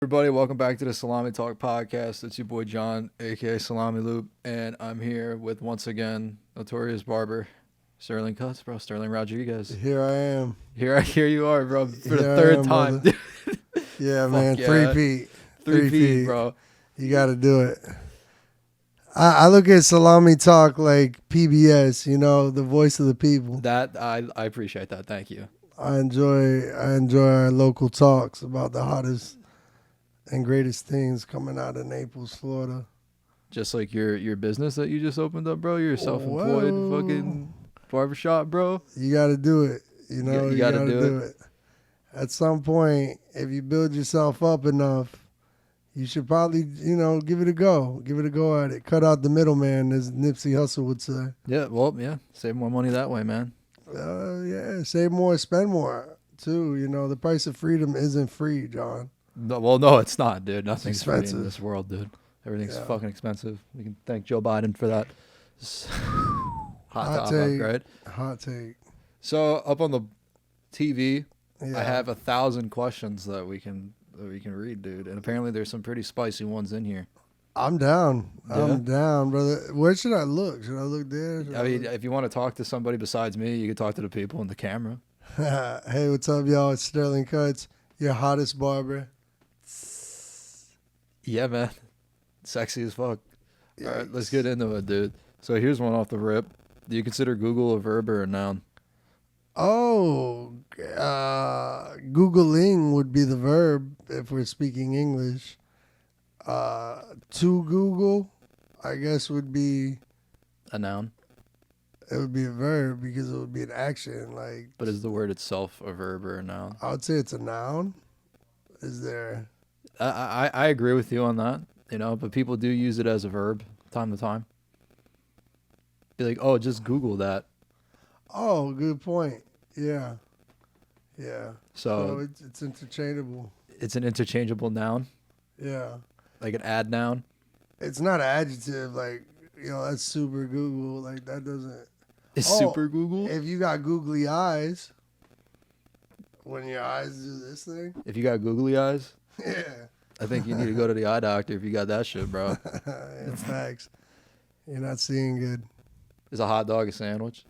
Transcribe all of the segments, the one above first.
Everybody, welcome back to the Salami Talk podcast. It's your boy John, aka Salami Loop, and I'm here with once again Notorious Barber, Sterling Cuts, bro. Sterling Rodriguez. Here I am. Here you are, bro, for the Here I third am, time. brother. Yeah, man. yeah. 3 feet. Three feet, bro. You got to do it. I look at Salami Talk like PBS, the voice of the people. That I appreciate that. Thank you. I enjoy our local talks about the hottest and greatest things coming out of Naples, Florida. Just like your business that you just opened up, bro. You're a self-employed fucking barbershop, bro. You got to do it. You got to do it. At some point, if you build yourself up enough, you should probably, give it a go. Give it a go at it. Cut out the middleman, as Nipsey Hussle would say. Yeah, well, yeah. Save more money that way, man. Yeah, save more, spend more, too. The price of freedom isn't free, John. No, it's not, dude. Nothing's free expensive. in this world, dude. Everything's Yeah. fucking expensive. We can thank Joe Biden for that. Hot Hot topic, take. right? Hot take. So up on the TV, Yeah. I have 1,000 questions that we can read, dude. And apparently there's some pretty spicy ones in here. I'm down. Yeah? I'm down, brother. Where should I look? Should I look there? I mean, if you want to talk to somebody besides me, you can talk to the people in the camera. Hey, what's up, y'all? It's Sterling Cuts, your hottest barber. Yeah, man. Sexy as fuck. All right, let's Yikes. get into it, dude. So here's one off the rip. Do you consider Google a verb or a noun? Oh, Googling would be the verb if we're speaking English. To Google, I guess would be A noun? it would be a verb because it would be an action. Like, But is the word itself a verb or a noun? I would say it's a noun. Is there? I agree with you on that, but people do use it as a verb time to time. Be like, oh, just Google that. Oh, good point. Yeah, yeah. So it's interchangeable. it's an interchangeable noun, Yeah, like an ad noun. it's not an adjective. Like, that's super Google. Like, that doesn't. Is Oh, super Google? If you got googly eyes, when your eyes do this thing, If you got googly eyes, yeah. I think you need to go to the eye doctor if you got that shit, bro. Yeah, facts. You're not seeing good. Is a hot dog a sandwich?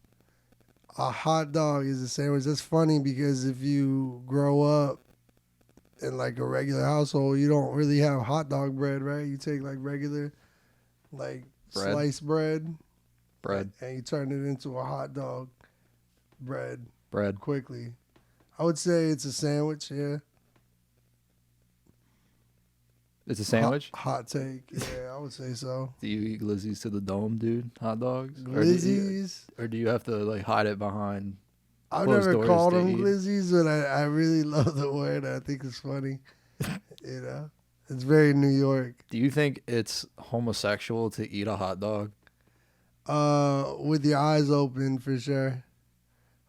A hot dog is a sandwich. That's funny because if you grow up in like a regular household, you don't really have hot dog bread, right? You take like regular, like Bread. sliced bread, Bread. and you turn it into a hot dog bread Bread. quickly. I would say it's a sandwich, yeah. It's a sandwich? Hot take, yeah, I would say so. Do you eat glizzies to the dome, dude? Hot dogs? Glizzies. Or do you have to like hide it behind? I've closed never doors called to them eat. glizzies, but I really love the word. I think it's funny. It's very New York. Do you think it's homosexual to eat a hot dog? With your eyes open for sure.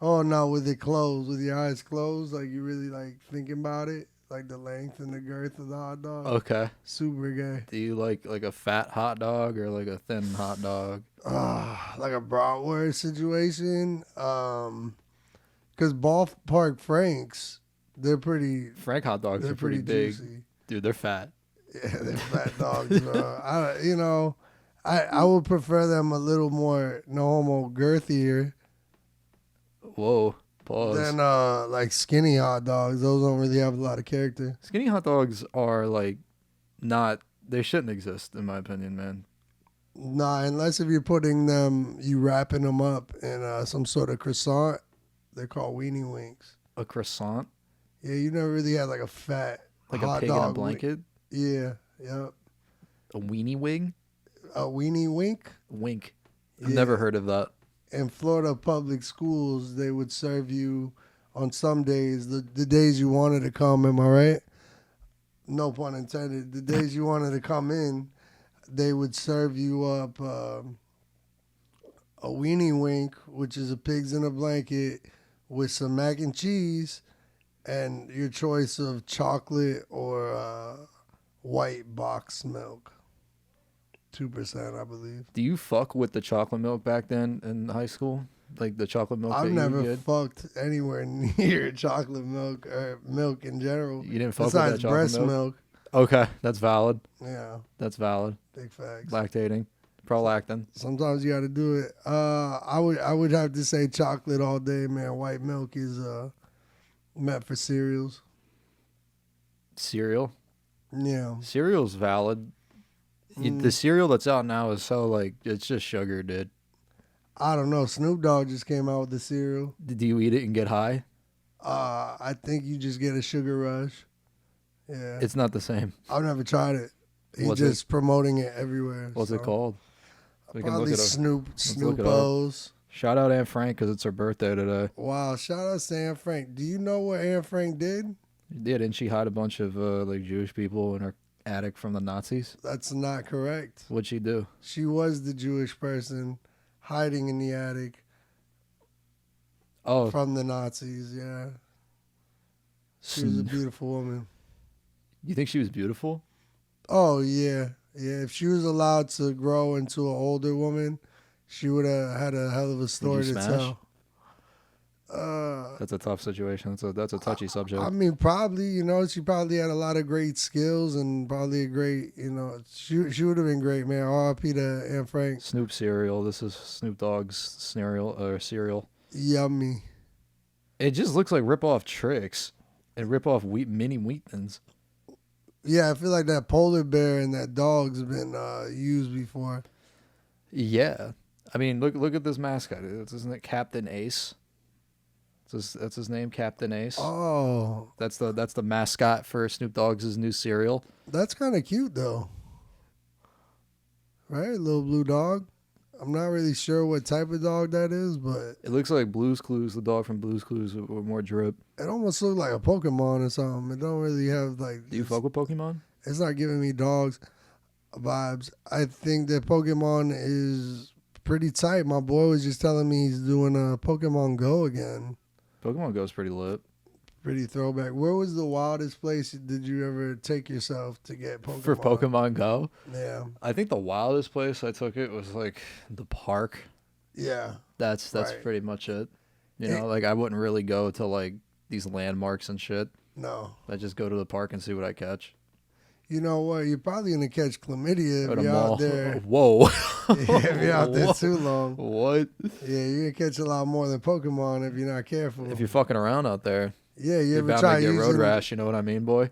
Oh no, with it closed, with your eyes closed, like you really like thinking about it, like the length and the girth of the hot dog. Okay. Super gay. Do you like a fat hot dog or like a thin hot dog? Like a bratwurst situation. Cause ballpark Franks, they're pretty. Frank hot dogs They're are pretty pretty big. juicy. Dude, they're fat. Yeah, they're fat dogs, bro. I would prefer them a little more no homo girthier Whoa. Pause. than like skinny hot dogs. Those don't really have a lot of character. Skinny hot dogs are like not, they shouldn't exist in my opinion, man. Nah, unless if you're putting them, you wrapping them up in some sort of croissant. They're called weenie winks. A croissant? Yeah, you never really had like a fat Like hot a pig in dog a wing. blanket? Yeah, yep. A weenie wing? A weenie wink. Wink. I've Yeah. never heard of that. In Florida public schools, they would serve you on some days, the days you wanted to come, am I right? No pun intended. The days you wanted to come in, they would serve you up a weenie wink, which is a pig's in a blanket with some mac and cheese and your choice of chocolate or white box milk. 2%, I believe. Do you fuck with the chocolate milk back then in high school? Like the chocolate milk I've that you never get? fucked anywhere near chocolate milk or milk in general. You didn't fuck with that Besides chocolate breast milk? milk. Okay, that's valid. Yeah, That's valid. big facts. Lactating, prolactin. Sometimes you got to do it. I would have to say chocolate all day, man. White milk is meant for cereals. Cereal. Yeah. Cereal's valid. The cereal that's out now is so like it's just sugar, dude. I don't know. Snoop Dogg just came out with the cereal. Do you eat it and get high? I think you just get a sugar rush. Yeah. It's not the same. I've never tried it. He's What's just promoting it everywhere. What's it called? We can Probably look it up. Snoop look it up. Snoopos. Shout out Aunt Frank because it's her birthday today. Wow, shout out to Anne Frank. Do you know what Anne Frank did? Yeah, didn't she hide a bunch of like Jewish people in her attic from the Nazis? That's not correct. What'd she do? She was the Jewish person hiding in the attic Oh, from the Nazis, yeah. She was a beautiful woman. You think she was beautiful? Oh, yeah. Yeah, if she was allowed to grow into an older woman, she would have had a hell of a story to smash? tell. That's a tough situation. That's a touchy subject. I mean, probably, she probably had a lot of great skills and probably a great, she would have been great, man. R.I.P. to Anne Frank. Snoop cereal. This is Snoop Dogg's cereal. Yummy. It just looks like rip-off Tricks and rip-off mini Wheat Thins. Yeah, I feel like that polar bear and that dog's been used before. Yeah, I mean, look at this mascot. Isn't it Captain Ace? That's his name, Captain Ace. Oh, That's the mascot for Snoop Dogg's new cereal. that's kind of cute though. Right, little blue dog. I'm not really sure what type of dog that is, but It looks like Blue's Clues, the dog from Blue's Clues with more drip. it almost looks like a Pokemon or something. It don't really have like. Do you fuck with Pokemon? It's not giving me dogs vibes. I think that Pokemon is pretty tight. My boy was just telling me he's doing a Pokemon Go again. Pokemon Go's pretty lit. Pretty throwback. Where was the wildest place did you ever take yourself to get Pokemon? For Pokemon Go? Yeah. I think the wildest place I took it was like the park. Yeah. That's Right. pretty much it. Like I wouldn't really go to like these landmarks and shit. No. I just go to the park and see what I catch. You know what? You're probably gonna catch chlamydia Go if to you're mall. out there. Whoa. If you're out there Whoa. too long. What? Yeah, you're gonna catch a lot more than Pokemon if you're not careful. If you're fucking around out there, Yeah, you you're ever bound tried to get road using? rash. You know what I mean, boy?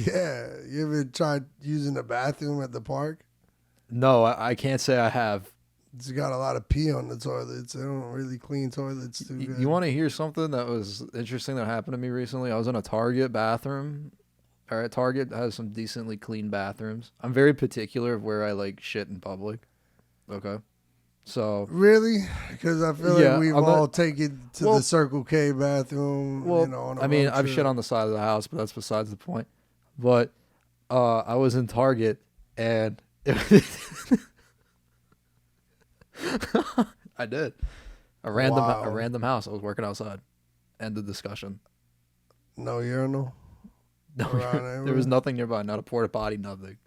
Yeah, you ever tried using the bathroom at the park? No, I can't say I have. It's got a lot of pee on the toilets. They don't really clean toilets too good. You want to hear something that was interesting that happened to me recently? I was in a Target bathroom. All right, Target has some decently clean bathrooms. I'm very particular of where I like shit in public. Okay. So Really? Because I feel Yeah, like we've I'm not- all taken to Well- the Circle K bathroom. well, On a I mean, road I've trip. shit on the side of the house, but that's besides the point. But I was in Target and I did a Wow. random house. I was working outside. End of discussion. No urinal. No, Around there was nothing nearby. Not a porta potty. Nothing.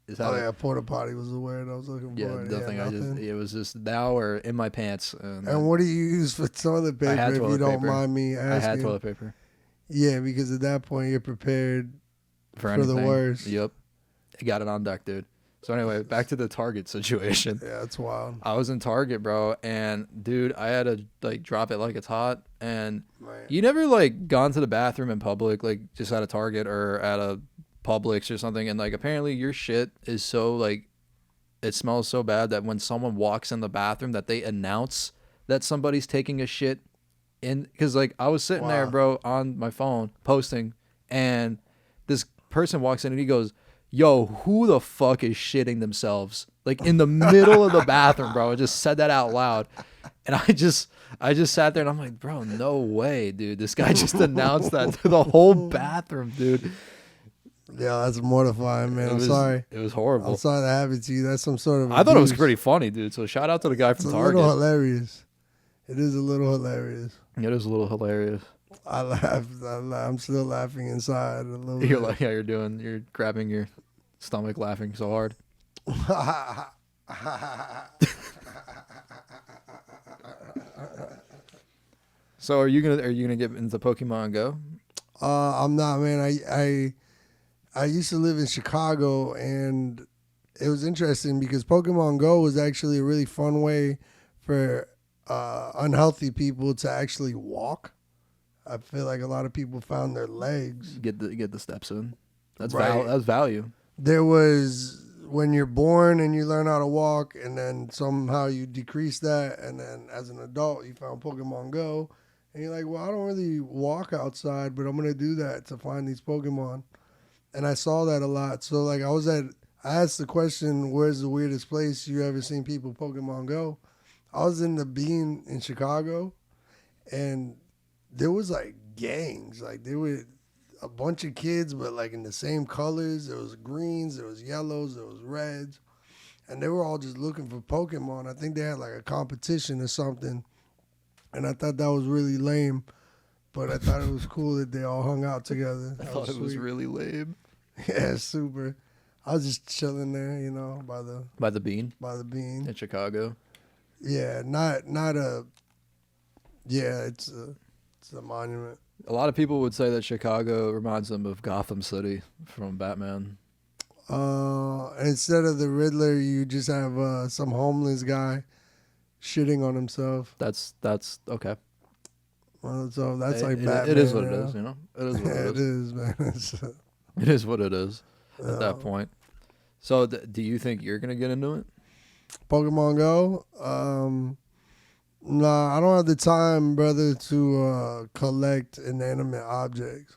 Is that Oh yeah, porta potty was the word I was looking Yeah, for. nothing. nothing. It was just now or in my pants. And what do you use for toilet paper had if toilet you don't paper. mind me asking? I had toilet paper Yeah, because at that point you're prepared. for For the anything. worst. Yep, I got it on deck, dude. So anyway, back to the Target situation. Yeah, that's wild. I was in Target, bro, and dude, I had to like drop it like it's hot. And Man. you never like gone to the bathroom in public, like just at a Target or at a Publix or something, and like apparently your shit is so like it smells so bad that when someone walks in the bathroom that they announce that somebody's taking a shit in, because like I was sitting there, Wow. bro, on my phone posting, and this person walks in and he goes, yo, who the fuck is shitting themselves like in the middle of the bathroom, bro? I just said that out loud, and I just sat there and I'm like, bro, no way, dude. This guy just announced that to the whole bathroom, dude. Yeah, that's mortifying, man. I'm sorry. It was horrible. I'm sorry that happened to you. That's some sort of. I thought it was abuse. pretty funny, dude. So shout out to the guy It's from a Target. little hilarious. It is a little hilarious. It is a little hilarious. I laughed. I'm still laughing inside a little You're bit. like, yeah, you're grabbing your stomach, laughing so hard. So are you gonna get into Pokemon Go? I'm not, man. I used to live in Chicago, and it was interesting because Pokemon Go was actually a really fun way for unhealthy people to actually walk. I feel like a lot of people found their legs. Get the steps in. That's Right. that's value. There was when you're born and you learn how to walk, and then somehow you decrease that, and then as an adult you found Pokemon Go, and you're like, well, I don't really walk outside, but I'm gonna do that to find these Pokemon. And I saw that a lot. So like I asked the question, where's the weirdest place you ever seen people Pokemon Go? I was in the Bean in Chicago, and there was like gangs. Like there were a bunch of kids, but like in the same colors. There was greens, there was yellows, there was reds, and they were all just looking for Pokemon. I think they had like a competition or something, and I thought that was really lame. But I thought it was cool that they all hung out together. I That thought it was sweet. really lame. Yeah, super. I was just chilling there, By the Bean by the Bean. in Chicago. Yeah, not a. Yeah, it's a monument. A lot of people would say that Chicago reminds them of Gotham City from Batman. Instead of the Riddler, you just have some homeless guy shitting on himself. That's okay. Well, so that's like it, Batman. it is what you it know? is, you know. It is what Yeah, it is. man. It is what it is at that Uh, point. So, do you think you're gonna get into it? Pokemon Go. Nah, I don't have the time, brother, to collect inanimate objects.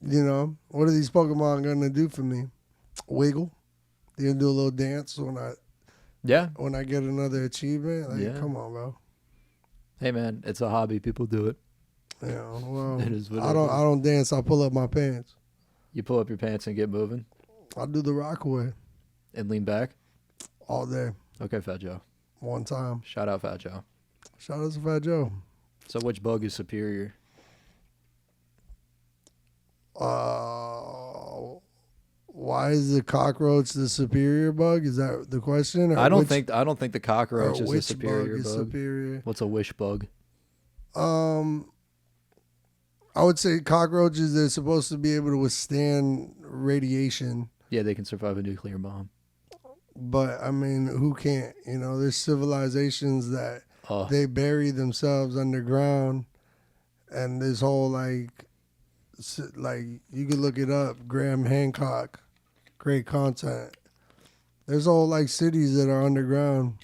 You know, what are these Pokemon gonna do for me? Wiggle? They gonna do a little dance Yeah. when I get another achievement? Like, Yeah. come on, bro. Hey, man, it's a hobby. People do it. Yeah, well, It is what I it don't. is. I don't dance. I pull up my pants. You pull up your pants and get moving I do the rock away and lean back. all day, Okay, Fat Joe. one time. Shout out, Fat Joe. Shout out to Fat Joe. So, which bug is superior? Why is the cockroach the superior bug? Is that the question? Or I don't which- think the cockroach or is a which superior bug is bug. superior? What's a wish bug? I would say cockroaches. They're supposed to be able to withstand radiation, Yeah, they can survive a nuclear bomb. but I mean, who can't? You know, there's civilizations that Oh, they bury themselves underground, and this whole like you could look it up. Graham Hancock, great content. There's whole like cities that are underground,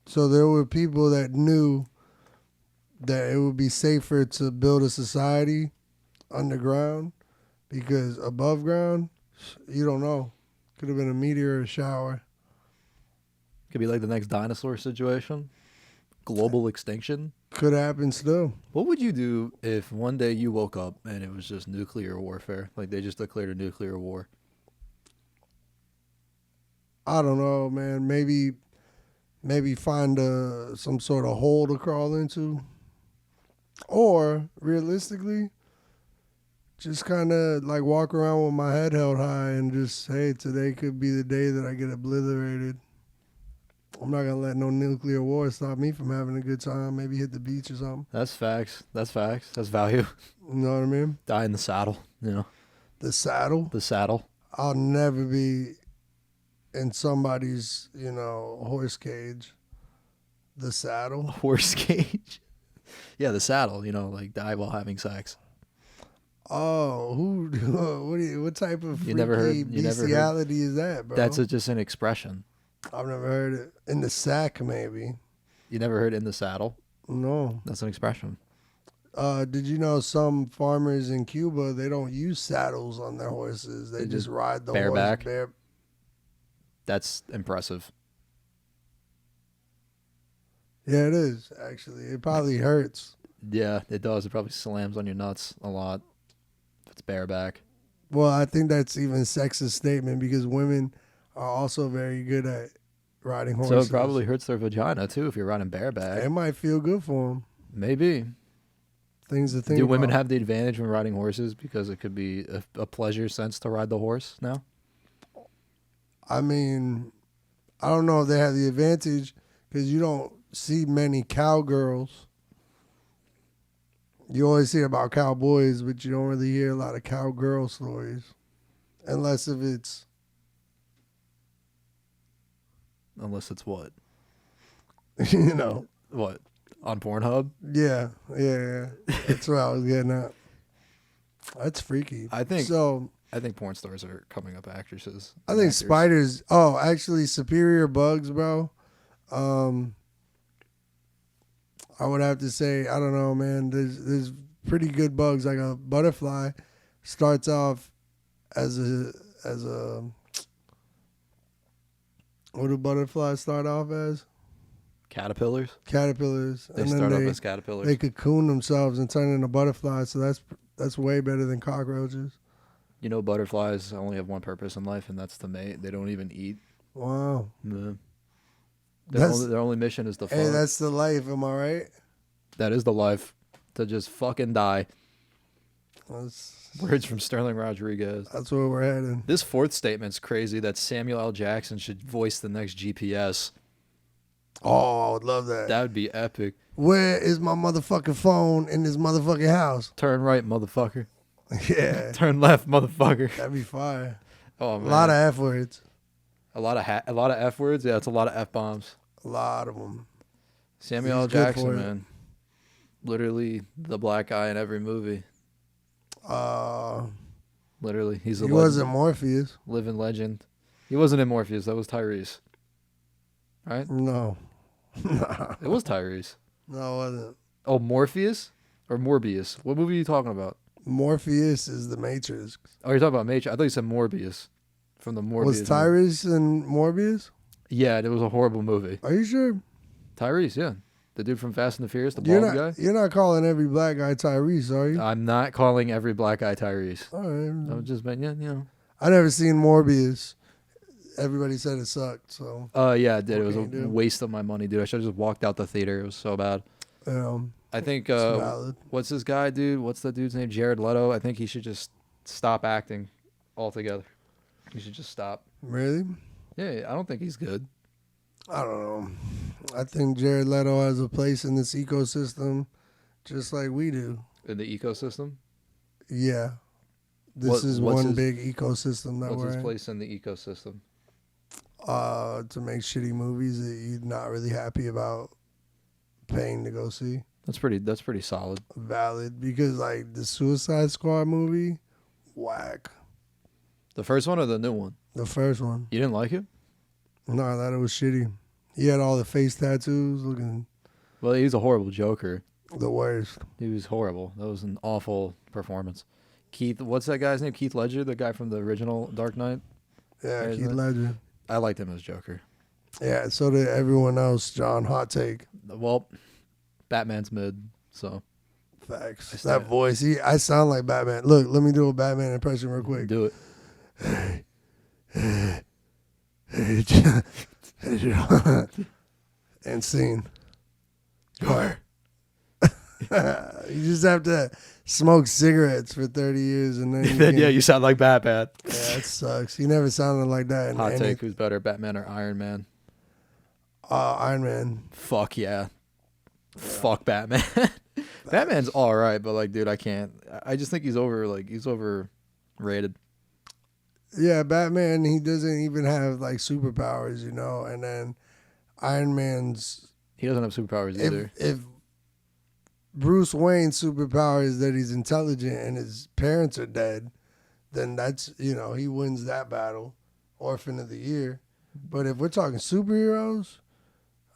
so there were people that knew that it would be safer to build a society underground because above ground, you don't know. Could have been a meteor shower. could be like the next dinosaur situation. Global extinction. Could happen still. What would you do if one day you woke up and it was just nuclear warfare? Like they just declared a nuclear war. I don't know, man. Maybe find some sort of hole to crawl into. Or realistically, just kind of like walk around with my head held high and just, hey, today could be the day that I get obliterated. I'm not gonna let no nuclear war stop me from having a good time. Maybe hit the beach or something. That's facts. That's facts. That's value. You know what I mean? Die in the saddle. You know, The saddle. the saddle. I'll never be in somebody's, horse cage. The saddle. Horse cage. Yeah, the saddle. You know, like die while having sex. Oh, what type of freaky You never heard- bestiality is that, bro? That's just an expression. I've never heard it. In the sack, maybe. You never heard in the saddle. No. That's an expression. Did you know some farmers in Cuba, they don't use saddles on their horses. They They just just ride the bareback? horse bare. That's impressive. Yeah, it is, actually. It probably hurts. Yeah, it does. It probably slams on your nuts a lot. If it's bareback. Well, I think that's even sexist statement because women are also very good at riding So horses. it probably hurts their vagina too if you're riding It bareback. might feel good for them. Maybe. Things to think Do women about. have the advantage when riding horses because it could be a pleasure sense to ride the horse now? I mean, I don't know if they have the advantage because you don't see many cowgirls. You always hear about cowboys, but you don't really hear a lot of cowgirl stories, unless if it's Unless it's what? you know. What? On Pornhub? Yeah. That's what I was getting at. That's freaky. I think so. I think porn stars are coming up actresses. I think actors. spiders. Oh, actually, superior bugs, bro. I would have to say, I don't know, man. There's pretty good bugs. Like a butterfly starts off as a. What do butterflies start off as? Caterpillars. Caterpillars. They start off as caterpillars. They cocoon themselves and turn into butterflies. So that's way better than cockroaches. You know, butterflies only have one purpose in life, and that's to mate. They don't even eat. Wow. Yeah. That's- Their only mission is to fuck. Hey, that's the life. Am I right? That is the life. To just fucking die. Words from Sterling Rodriguez. That's where we're heading. This fourth statement's crazy that Samuel L. Jackson should voice the next GPS. Oh, I would love that. That would be epic. Where is my motherfucking phone in this motherfucking house? Turn right, motherfucker. Yeah. Turn left, motherfucker. That'd be fire. Oh man. A lot of F words. A lot of F words. Yeah, it's a lot of F bombs. A lot of them. Samuel L. He's good for Jackson, it. man. Literally the black guy in every movie. Literally, he's a He legend. wasn't Morpheus. Living legend. He wasn't in Morpheus. That was Tyrese. Right? No. It was Tyrese. No, it wasn't. Oh, Morpheus or Morbius? What movie are you talking about? Morpheus is the Matrix. Oh, you're talking about Matrix. I thought you said Morbius. From the Morbius. Was Tyrese in Morbius? Yeah, it was a horrible movie. Are you sure? Tyrese, yeah. The dude from Fast and the Furious, the bald guy. You're not calling every black guy Tyrese, are you? I'm not calling every black guy Tyrese. All right. I'm just, yeah, you know. I never seen Morbius. Everybody said it sucked, so. Yeah, it did. It was a What can you do? waste of my money, dude. I should have just walked out the theater. It was so bad. I think, It's valid. what's this guy, dude? What's the dude's name? Jared Leto. I think he should just stop acting altogether. He should just stop. Really? Yeah, I don't think he's good. I don't know. I think Jared Leto has a place in this ecosystem just like we do. In the ecosystem? Yeah. This is what's one his- big ecosystem that What's we're his in. place in the ecosystem? To make shitty movies that you're not really happy about paying to go see. That's pretty solid. Valid. Because, like, the Suicide Squad movie, whack. The first one or the new one? The first one. You didn't like it? No, I thought it was shitty. He had all the face tattoos looking Well, he's a horrible Joker. the worst. He was horrible. That was an awful performance. Keith, what's that guy's name? Keith Ledger, the guy from the original Dark Knight. Yeah, Isn't Keith it? Ledger. I liked him as Joker. Yeah, so did everyone else, John. Hot take. Well, Batman's mid, so Facts. I That stand- voice, I sound like Batman. Look, let me do a Batman impression real quick. do it. And scene. Car. You just have to smoke cigarettes for 30 years and then you Then can- yeah, you sound like Batman. Yeah, it sucks. You never sounded like that. In Hot any- take: who's better, Batman or Iron Man? Iron Man. Fuck yeah. Fuck Batman. Batman's all right, but like, dude, I can't. I just think he's overrated. Yeah, Batman, he doesn't even have like superpowers, you know, and then Iron Man's He doesn't have superpowers either. if Bruce Wayne's superpower is that he's intelligent and his parents are dead, then that's, you know, he wins that battle. Orphan of the Year. But if we're talking superheroes,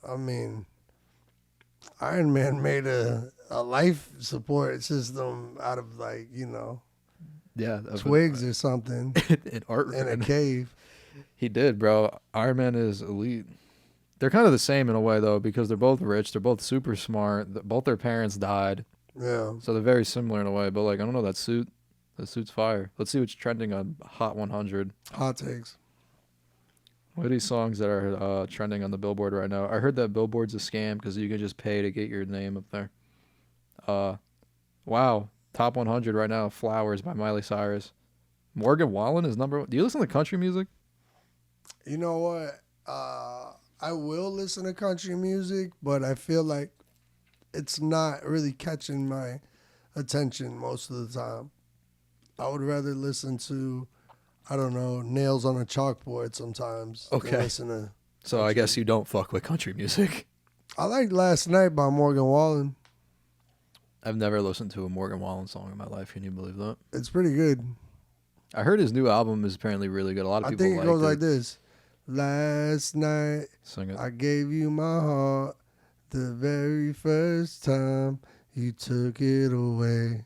I mean, Iron Man made a life support system out of like, you know, Yeah, twigs or something in art. in a cave. He did, bro. Iron Man is elite. They're kind of the same in a way though, because they're both rich. They're both super smart. Both their parents died, Yeah. so they're very similar in a way. But like, I don't know, that suit's fire. Let's see what's trending on Hot 100. Hot takes. What are these songs that are trending on the Billboard right now? I heard that Billboard's a scam because you can just pay to get your name up there. Wow. Top 100 right now. Flowers by Miley Cyrus. Morgan Wallen is number one. Do you listen to country music? You know what? I will listen to country music, but I feel like it's not really catching my attention most of the time. I would rather listen to, I don't know, nails on a chalkboard sometimes Okay. than listen to. So I guess you don't fuck with country music. I liked Last Night by Morgan Wallen. I've never listened to a Morgan Wallen song in my life. Can you believe that? It's pretty good. I heard his new album is apparently really good. A lot of I people think it like goes like this. Last night, Sing it. I gave you my heart the very first time you took it away.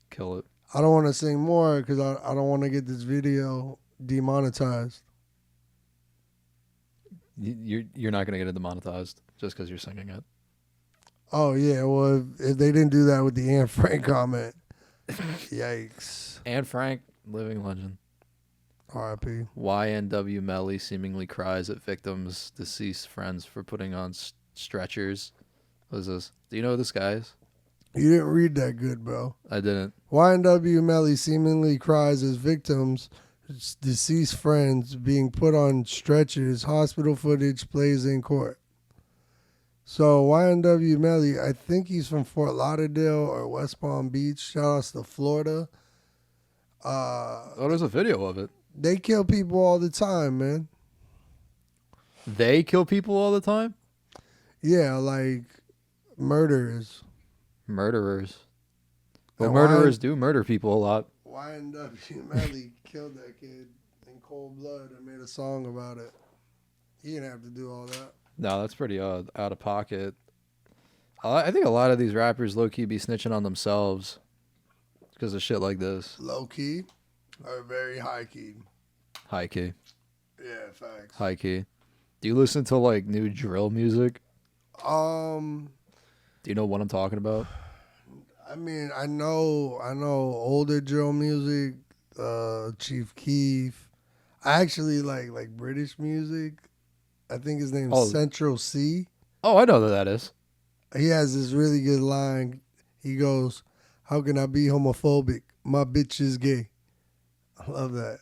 Kill it. I don't want to sing more because I don't want to get this video demonetized. You're not gonna get it demonetized just because you're singing it. Oh, yeah. Well, if they didn't do that with the Anne Frank comment, yikes. Anne Frank, living legend. R.I.P. YNW Melly seemingly cries at victims' deceased friends for putting on stretchers. What is this? Do you know who this guy is? You didn't read that good, bro. I didn't. YNW Melly seemingly cries as victims' deceased friends being put on stretchers. Hospital footage plays in court. So YNW Melly, I think he's from Fort Lauderdale or West Palm Beach. Shout outs to Florida. Oh, there's a video of it. They kill people all the time, man. They kill people all the time? Yeah, like murderers. Murderers. Well, And murderers do murder people a lot. YNW Melly killed that kid in cold blood and made a song about it. He didn't have to do all that. No, that's pretty out of pocket. I think a lot of these rappers low-key be snitching on themselves because of shit like this. Low key or very high key? High key. Yeah, facts. High key. Do you listen to like new drill music? Do you know what I'm talking about? I mean, I know older drill music, Chief Keef. I actually like British music. I think his name's Central C. Oh, I know who that is. He has this really good line. He goes, "How can I be homophobic? My bitch is gay." I love that.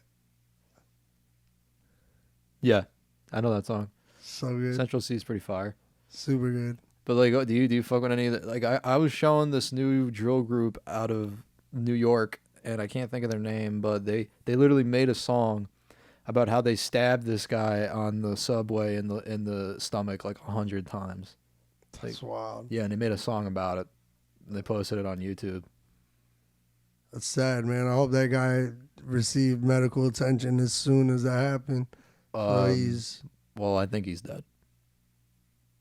Yeah, I know that song. So good. Central C is pretty fire. Super good. But like, do you fuck with any of that? Like, I was showing this new drill group out of New York, and I can't think of their name, but they literally made a song about how they stabbed this guy on the subway in the stomach like 100 times. That's wild. Yeah, and they made a song about it. And they posted it on YouTube. That's sad, man. I hope that guy received medical attention as soon as that happened. Well, I think he's dead.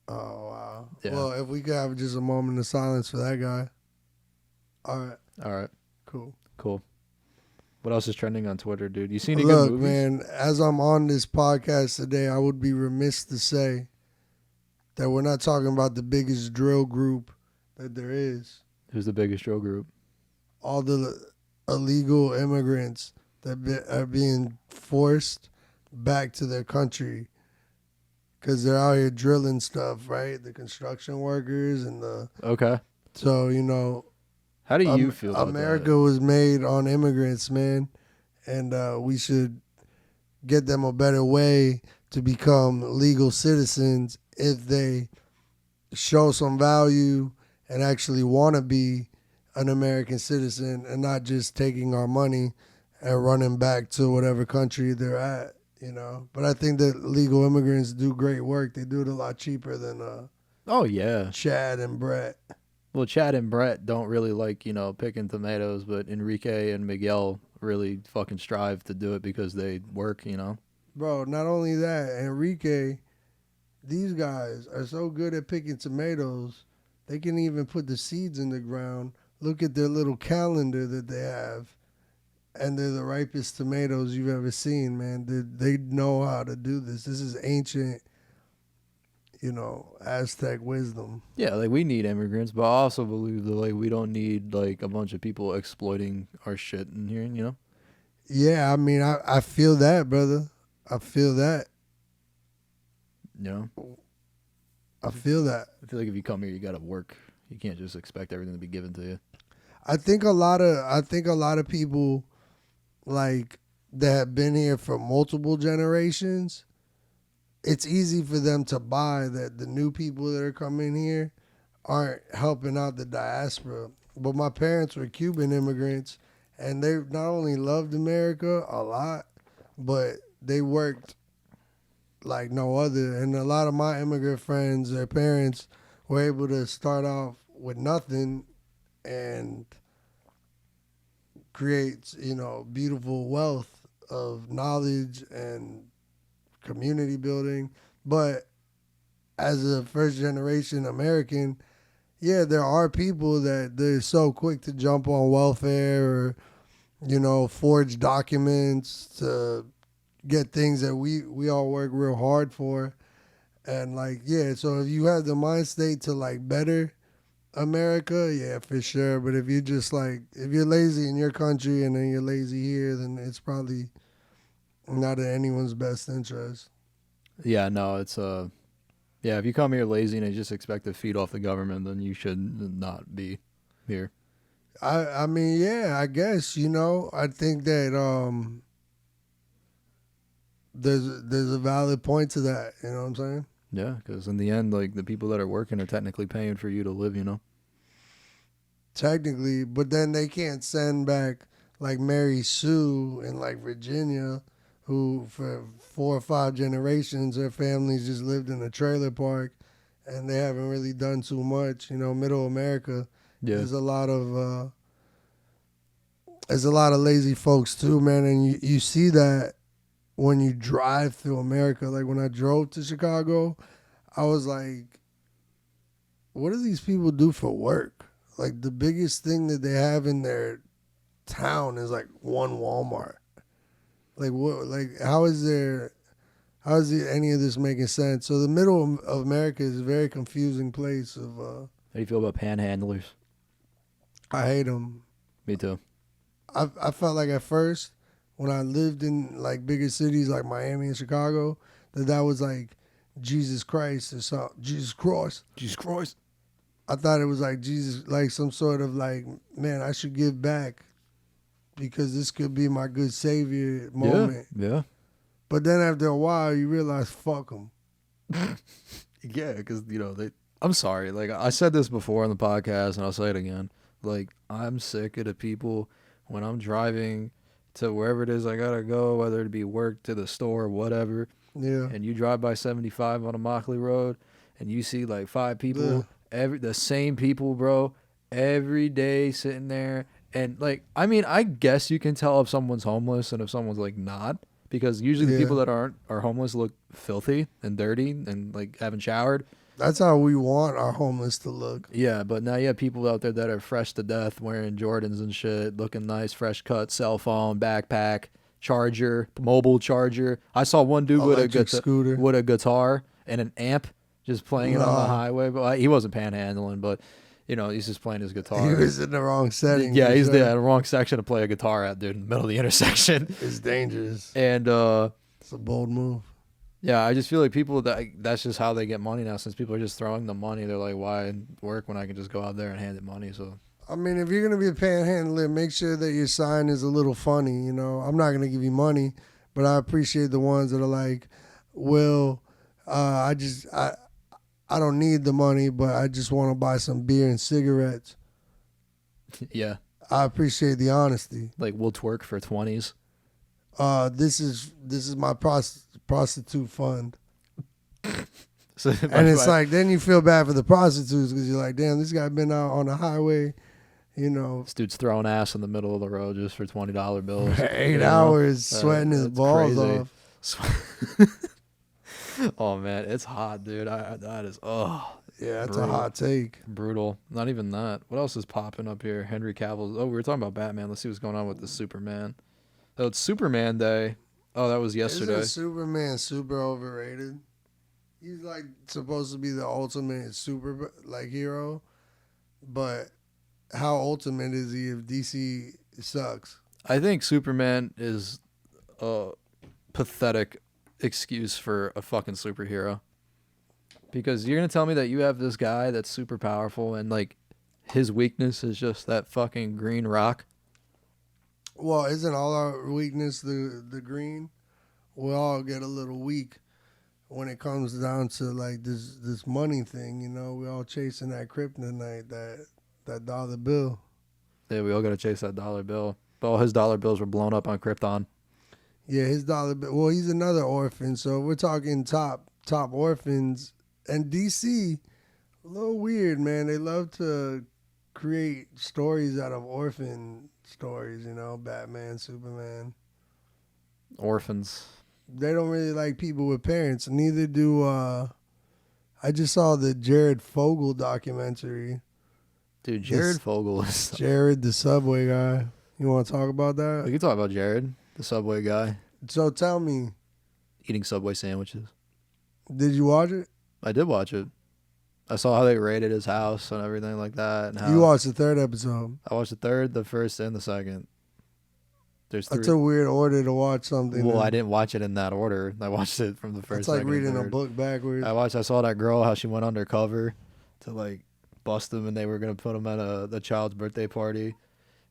Oh, wow. Yeah. Well, if we could have just a moment of silence for that guy. All right. Cool. What else is trending on Twitter, dude? You seen any Look, good movies? man, as I'm on this podcast today, I would be remiss to say that we're not talking about the biggest drill group that there is. Who's the biggest drill group? All the illegal immigrants that are being forced back to their country because they're out here drilling stuff, right? The construction workers and the... Okay. So, you know... How do you feel about America that? was made on immigrants, man. And we should get them a better way to become legal citizens if they show some value and actually want to be an American citizen and not just taking our money and running back to whatever country they're at, you know. But I think that legal immigrants do great work. They do it a lot cheaper than Oh, yeah. Chad and Brett. Well, Chad and Brett don't really like, picking tomatoes, but Enrique and Miguel really fucking strive to do it because they work, Bro, not only that, Enrique, these guys are so good at picking tomatoes, they can even put the seeds in the ground. Look at their little calendar that they have, and they're the ripest tomatoes you've ever seen, man. They know how to do this. This is ancient, Aztec wisdom. Yeah, like we need immigrants, but I also believe that like we don't need like a bunch of people exploiting our shit in here, Yeah, I mean, I feel that, brother. I feel that. I feel that. I feel like if you come here, you gotta work. You can't just expect everything to be given to you. I think a lot of people like that have been here for multiple generations. It's easy for them to buy that the new people that are coming here aren't helping out the diaspora. but my parents were Cuban immigrants, and they not only loved America a lot, but they worked like no other. And a lot of my immigrant friends, their parents were able to start off with nothing and create, beautiful wealth of knowledge and community building. But as a first generation American, yeah, there are people that they're so quick to jump on welfare or, forge documents to get things that we all work real hard for. And like, yeah, so if you have the mind state to like better America, yeah, for sure. But if you're just like, if you're lazy in your country and then you're lazy here, then it's probably not in anyone's best interest. Yeah, no, it's yeah, if you come here lazy and you just expect to feed off the government, then you should not be here. I mean, yeah, I guess, I think that there's a valid point to that, you know what I'm saying? Yeah, because in the end, like, the people that are working are technically paying for you to live, Technically, but then they can't send back like Mary Sue in like Virginia, who for 4 or 5 generations her families just lived in a trailer park, and they haven't really done too much. Middle America, Yeah. there's a lot of lazy folks too, man, and you see that when you drive through America. Like when I drove to Chicago, I was like, what do these people do for work? Like the biggest thing that they have in their town is like one Walmart. Like what? Like how is any of this making sense? So the middle of America is a very confusing place. How do you feel about panhandlers? I hate them. Me too. I felt like at first when I lived in like bigger cities like Miami and Chicago that was like Jesus Christ or something. Jesus Christ. Jesus Christ. I thought it was like Jesus, like some sort of like, man, I should give back because this could be my good savior moment. Yeah. But then after a while, you realize, fuck them. Yeah, because, I'm sorry. Like, I said this before on the podcast, and I'll say it again. Like, I'm sick of the people when I'm driving to wherever it is I gotta go, whether it be work, to the store, whatever. Yeah. And you drive by 75 on a Mockley Road, and you see like 5 people, the same people, bro, every day sitting there. And like, I mean, I guess you can tell if someone's homeless and if someone's like not, because usually the people that are homeless look filthy and dirty and like haven't showered. That's how we want our homeless to look. Yeah, but now you have people out there that are fresh to death, wearing Jordans and shit, looking nice, fresh cut, cell phone, backpack, charger, mobile charger. I saw one dude with a guitar and an amp just playing it on the highway. But he wasn't panhandling, but he's just playing his guitar. He was in the wrong setting. Yeah, he's in the wrong section to play a guitar at, dude, in the middle of the intersection. It's dangerous. And it's a bold move. Yeah, I just feel like people that's just how they get money now. Since people are just throwing them money, they're like, why work when I can just go out there and hand it money? So I mean, if you're gonna be a panhandler, make sure that your sign is a little funny. I'm not gonna give you money, but I appreciate the ones that are like, well, I don't need the money, but I just want to buy some beer and cigarettes. Yeah, I appreciate the honesty. Like, we'll twerk for 20s. This is my prostitute fund. So, and it's like, then you feel bad for the prostitutes because you're like, damn, this guy been out on the highway, This dude's throwing ass in the middle of the road just for $20 bills. 8 hours sweating his balls crazy. off. Oh man, it's hot, dude. That is yeah, that's brutal. a hot take. Brutal. Not even that. What else is popping up here? Henry Cavill's. Oh, we were talking about Batman. Let's see what's going on with the Superman. Oh, it's Superman Day. Oh, that was yesterday. Isn't Superman super overrated? He's like supposed to be the ultimate super like hero, but how ultimate is he if DC sucks? I think Superman is a pathetic excuse for a fucking superhero. Because you're gonna tell me that you have this guy that's super powerful and like his weakness is just that fucking green rock? Well, isn't all our weakness the green? We all get a little weak when it comes down to like this money thing, we all chasing that kryptonite, that dollar bill. Yeah, we all gotta chase that dollar bill. But all his dollar bills were blown up on Krypton. Yeah, his dollar bill. Well, he's another orphan, so we're talking top orphans. And DC, a little weird, man. They love to create stories out of orphan stories. You know, Batman, Superman. Orphans. They don't really like people with parents. Neither do. I just saw the Jared Fogle documentary. Dude, Jared Fogle is. Jared, the Subway guy. You want to talk about that? We can talk about Jared, the Subway guy, So tell me, eating Subway sandwiches. did you watch it? I did watch it. I saw how they raided his house and everything like that. And how You watched the third episode. I watched the third, the first, and the second. There's three. That's a weird order to watch something. Well, I didn't watch it in that order. I watched it from the first. It's like second, and reading a third. book backwards. I saw that girl, how she went undercover to like bust him, and they were gonna put him at the child's birthday party,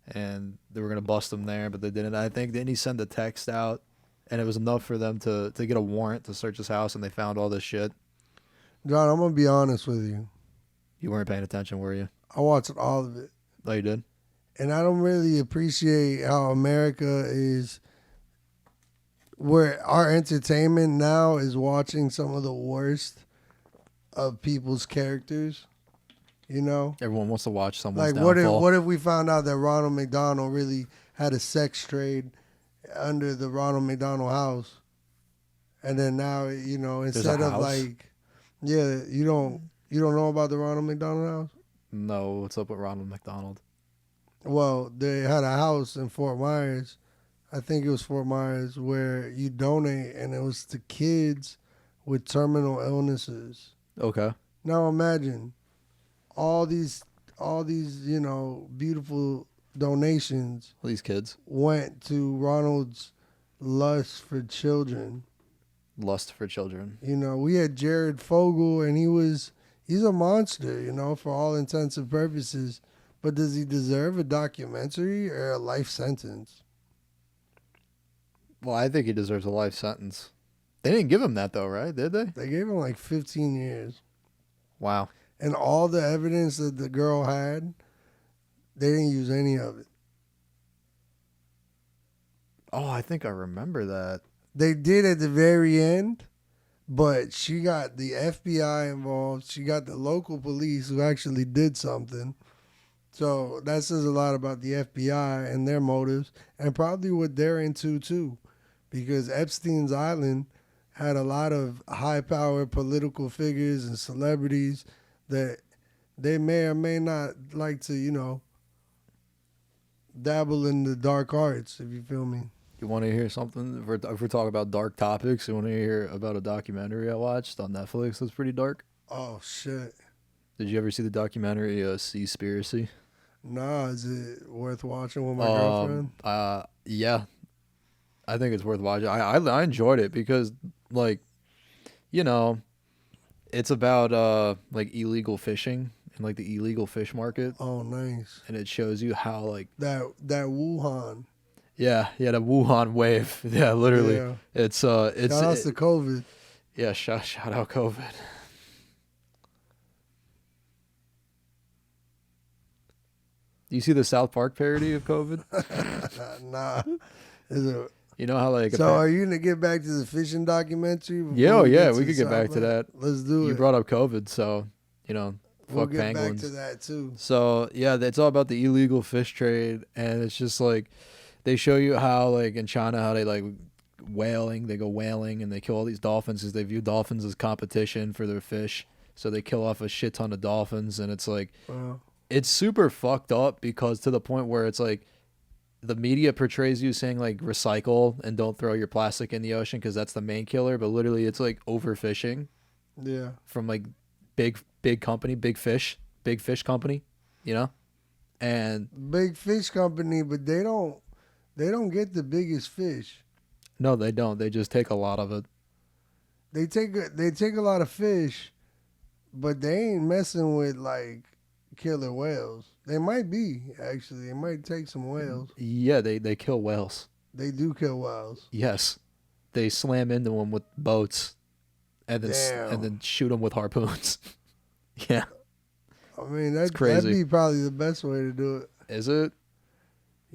and they were gonna bust him there, but they didn't. I think didn't he send a text out, and it was enough for them to get a warrant to search his house, and they found all this shit. John, I'm gonna be honest with you. You weren't paying attention, were you? I watched all of it, Oh, you did. and I don't really appreciate how America is. Where our entertainment now is watching some of the worst of people's characters. You know, Everyone wants to watch someone's like downfall. what if we found out that Ronald McDonald really had a sex trade under the Ronald McDonald house, and then now instead of house? like, yeah, you don't know about the Ronald McDonald house. No, what's up with Ronald McDonald? Well, they had a house in Fort Myers. I think it was Fort Myers where you donate, and it was to kids with terminal illnesses. Okay. Now imagine all these beautiful donations These kids. went to Ronald's lust for children. Lust for children. We had Jared Fogle, and he's a monster, for all intents and purposes. But does he deserve a documentary or a life sentence? Well, I think he deserves a life sentence. They didn't give him that though, right? Did they? They gave him like 15 years. Wow. And all the evidence that the girl had, they didn't use any of it. Oh, I think I remember that. They did at the very end, but she got the FBI involved. She got the local police who actually did something. So that says a lot about the FBI and their motives, and probably what they're into too. Because Epstein's Island had a lot of high-powered political figures and celebrities that they may or may not like to, dabble in the dark arts, if you feel me. You want to hear something? If we're talking about dark topics, you want to hear about a documentary I watched on Netflix that's pretty dark? Oh, shit. Did you ever see the documentary Seaspiracy? Nah, is it worth watching with my girlfriend? Yeah. I think it's worth watching. I enjoyed it because, like, it's about like illegal fishing and like the illegal fish market, Oh, nice. and it shows you how like That Wuhan. the Wuhan wave. Yeah, literally. Yeah. It's Shout out to COVID. yeah, shout out COVID. Do you see the South Park parody of COVID? Nah. Is it? You know how like So are you gonna get back to the fishing documentary? before yeah, we yeah, to we could get South back to Park? that. Let's do You it. brought up COVID, so We'll fuck get penguins. back to that too. So yeah, it's all about the illegal fish trade, and it's just like they show you how like in China how they like they go whaling and they kill all these dolphins because they view dolphins as competition for their fish, so they kill off a shit ton of dolphins, and it's like it's super fucked up because to the point where it's like the media portrays you saying like recycle and don't throw your plastic in the ocean because that's the main killer, but literally it's like overfishing Yeah. from like big company, big fish company, and Big fish company, but they don't get the biggest fish. no, they don't. They just take a lot of it. They take a lot of fish, but they ain't messing with like killer whales. They might be actually. They might take some whales. Yeah, they kill whales. They do kill whales. Yes, they slam into them with boats, and then Damn. shoot them with harpoons. Yeah, I mean, crazy. that'd be probably the best way to do it. is it?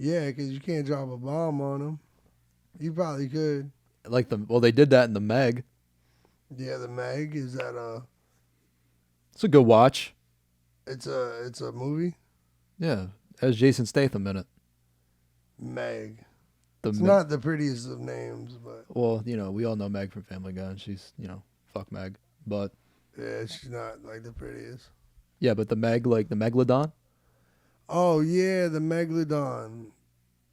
Yeah, because you can't drop a bomb on them. You probably could. Like they did that in the Meg. Yeah, the Meg is that It's a good watch. it's a movie. Yeah, it has Jason Statham in it. Meg. The It's Me- not the prettiest of names, but well, we all know Meg from Family Guy, and she's fuck Meg, but yeah, she's not like the prettiest. yeah, but the Meg, like the Megalodon. Oh yeah, the Megalodon.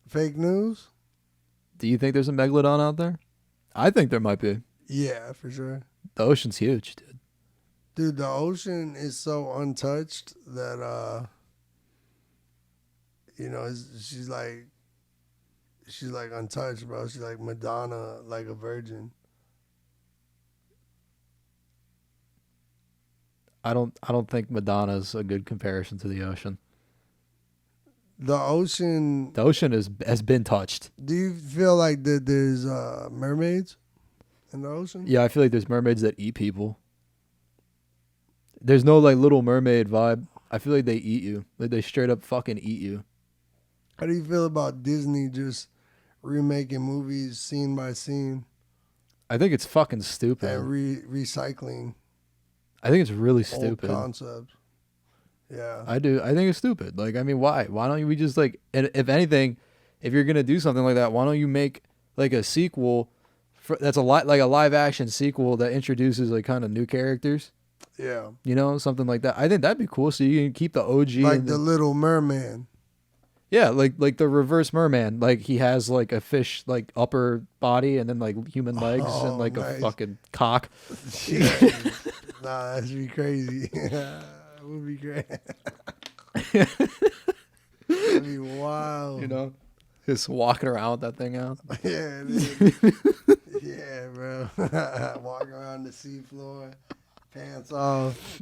Fake news? Do you think there's a Megalodon out there? I think there might be. Yeah, for sure. The ocean's huge, dude. Dude, the ocean is so untouched that she's like untouched, bro. She's like Madonna, like a virgin. I don't think Madonna's a good comparison to the ocean. The ocean. The ocean has been touched. Do you feel like that there's mermaids in the ocean? Yeah, I feel like there's mermaids that eat people. There's no like Little Mermaid vibe. I feel like they eat you. Like they straight up fucking eat you. How do you feel about Disney just remaking movies scene by scene I think it's fucking stupid. and recycling I think it's really old stupid. concepts? Yeah. I do. I think it's stupid. Like, I mean, why? Why don't we just like, and if anything, if you're gonna do something like that, why don't you make like a sequel that's a lot like a live action sequel that introduces like kind of new characters? Yeah. Something like that. I think that'd be cool. So you can keep the OG, Like and the Little Merman. yeah, like the reverse merman. Like he has like a fish like upper body and then like human legs and like nice. a fucking cock. Nah, that'd be crazy. It would be great. That'd be wild. Just walking around with that thing out. Yeah, dude. Yeah, bro. Walking around the seafloor, pants off.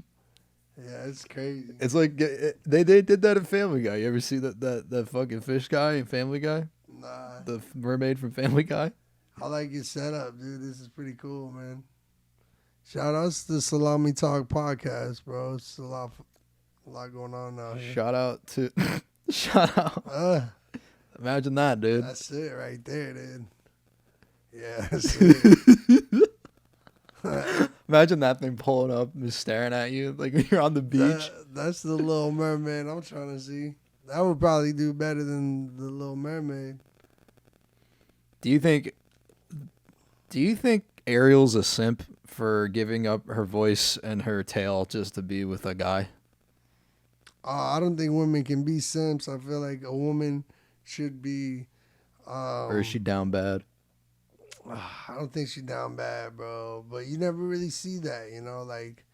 Yeah, it's crazy. It's like they did that in Family Guy. You ever see that fucking fish guy in Family Guy? Nah, The mermaid from Family Guy? I like your setup, dude. This is pretty cool, man. Shout outs to Salami Talk podcast, bro. It's a lot going on out here. Shout out to shout out. Imagine that, dude. That's it right there, dude. Yeah, that's it. Imagine that thing pulling up and just staring at you like you're on the beach. That's the Little Mermaid I'm trying to see. That would probably do better than the Little Mermaid. Do you think Ariel's a simp for giving up her voice and her tail just to be with a guy? I don't think women can be simps. I feel like a woman should be. Or is she down bad? I don't think she's down bad, bro. But you never really see that, like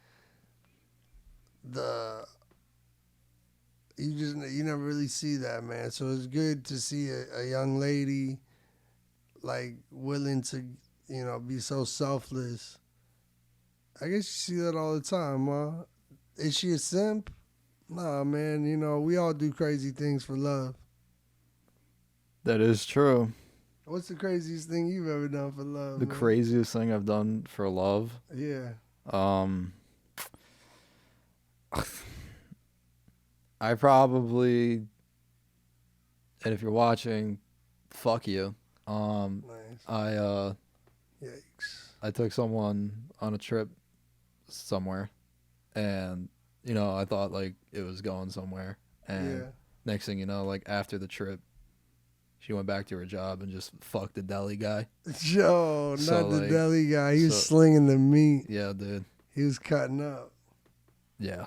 you never really see that, man. So it's good to see a young lady like willing to, be so selfless. I guess you see that all the time, huh? Is she a simp? Nah, man. We all do crazy things for love. That is true. What's the craziest thing you've ever done for love? The man? craziest thing I've done for love. Yeah. I probably, and if you're watching, fuck you. Nice. Yikes. I took someone on a trip somewhere, and I thought like it was going somewhere, and next thing you know, like after the trip, she went back to her job and just fucked the deli guy. Yo, So, not the like, deli guy. He was slinging the meat. Yeah, dude. He was cutting up. Yeah.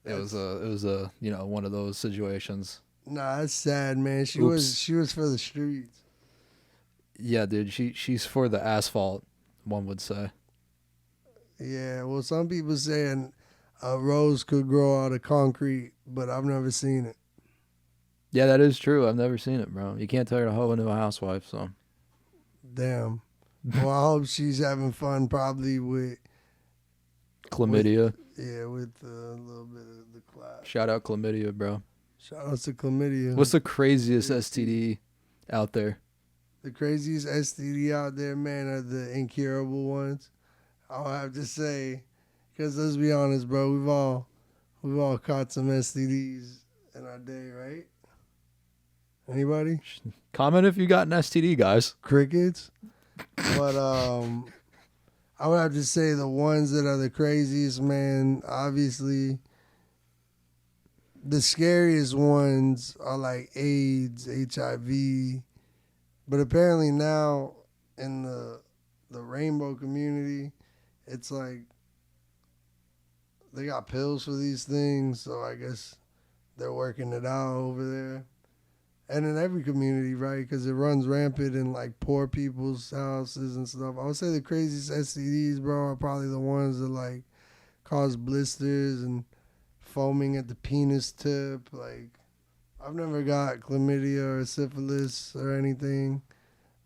It was a one of those situations. Nah, that's sad, man. She Oops. was for the streets. Yeah, dude. She's for the asphalt, one would say. Yeah, well, some people saying a rose could grow out of concrete, but I've never seen it. Yeah, that is true. I've never seen it, bro. You can't turn a hoe into a housewife, so. Damn. Well, I hope she's having fun probably with Chlamydia. with a little bit of the clap. Shout out chlamydia, bro. Shout out to chlamydia. What's the craziest STD out there? The craziest STD out there, man, are the incurable ones. I'll have to say, because let's be honest, bro, we've all caught some STDs in our day, right? Anybody? Comment if you got an STD, guys. Crickets. But I would have to say the ones that are the craziest, man. Obviously, the scariest ones are like AIDS, HIV. But apparently now in the rainbow community, it's like they got pills for these things. So I guess they're working it out over there. And in every community, right? Because it runs rampant in like poor people's houses and stuff. I would say the craziest STDs, bro, are probably the ones that like cause blisters and foaming at the penis tip. Like, I've never got chlamydia or syphilis or anything,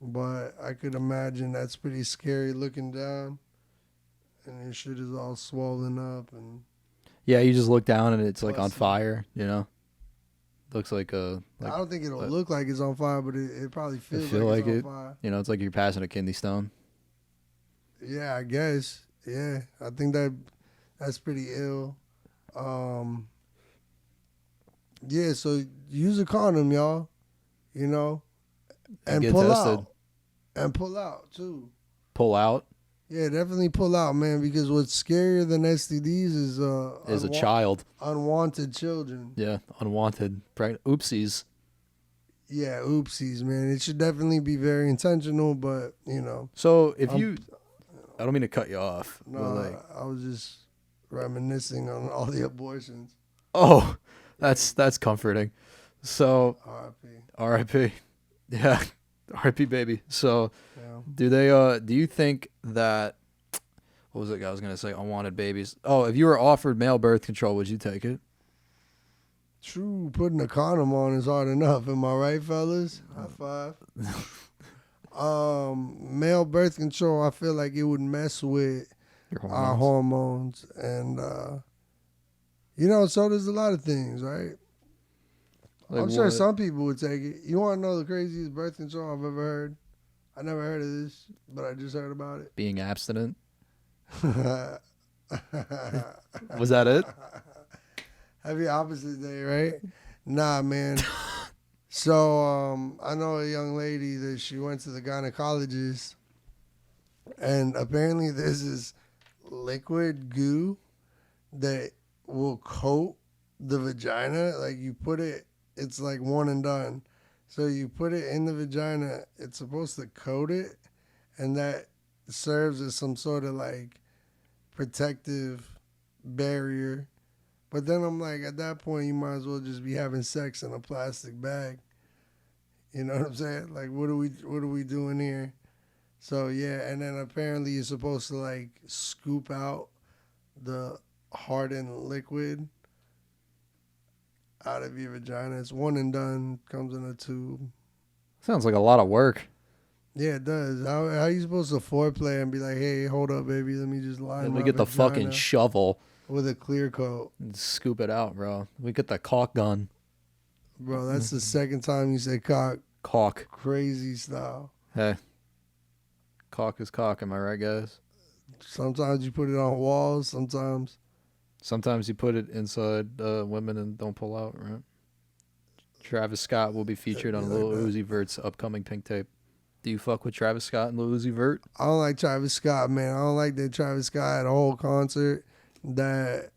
but I could imagine that's pretty scary looking down, and your shit is all swollen up and. Yeah, you just look down and it's like on Pussy. fire. You know, looks like a. I don't think it'll look like it's on fire, but it probably feels feel like like it's it. on fire. You know, it's like you're passing a kidney stone. Yeah, I guess. Yeah, I think that's pretty ill. Yeah, so use a condom, y'all. You know, and get pull tested. out, and pull out too. Pull out Yeah, definitely pull out, man. Because what's scarier than STDs is a child. unwanted children. Yeah, unwanted. Oopsies. Yeah, oopsies, man. It should definitely be very intentional, but you know. So if you, I don't mean to cut you off. No, but like, I was just reminiscing on all the abortions. oh, that's comforting. So R.I.P. R.I.P. Yeah, R.I.P. baby. So Yeah. do you think that, what was it I was gonna say? Unwanted babies. Oh, if you were offered male birth control, would you take it? True, putting a condom on is hard enough. Am I right, fellas? High five. Male birth control, I feel like it would mess with Your our hormones. And, you know, so there's a lot of things, right? Like I'm sure what? some people would take it. You want to know the craziest birth control I've ever heard? I never heard of this, but I just heard about it. Being abstinent. Was that it? Happy opposite day, right? Nah, man. So I know a young lady that she went to the gynecologist, and apparently there's this liquid goo that will coat the vagina. Like you put it, it's like one and done. So you put it in the vagina, it's supposed to coat it, and that serves as some sort of like protective barrier. But then I'm like, at that point, you might as well just be having sex in a plastic bag. You know what I'm saying? Like, what are we doing here? So yeah, and then apparently you're supposed to like scoop out the hardened liquid out of your vagina. It's one and done. Comes in a tube. Sounds like a lot of work. Yeah, it does. How are you supposed to foreplay and be like, hey, hold up, baby, let me just line Let my me get the vagina fucking shovel with a clear coat. and scoop it out, bro. We get the caulk gun. Bro, that's the second time you say cock. Caulk. Crazy style. Hey. Caulk is cock, am I right, guys? Sometimes you put it on walls, sometimes. Sometimes you put it inside women and don't pull out, right? Travis Scott will be featured on Lil Uzi Vert's upcoming Pink Tape. Do you fuck with Travis Scott and Lil Uzi Vert? I don't like Travis Scott, man. I don't like that Travis Scott had a whole concert that,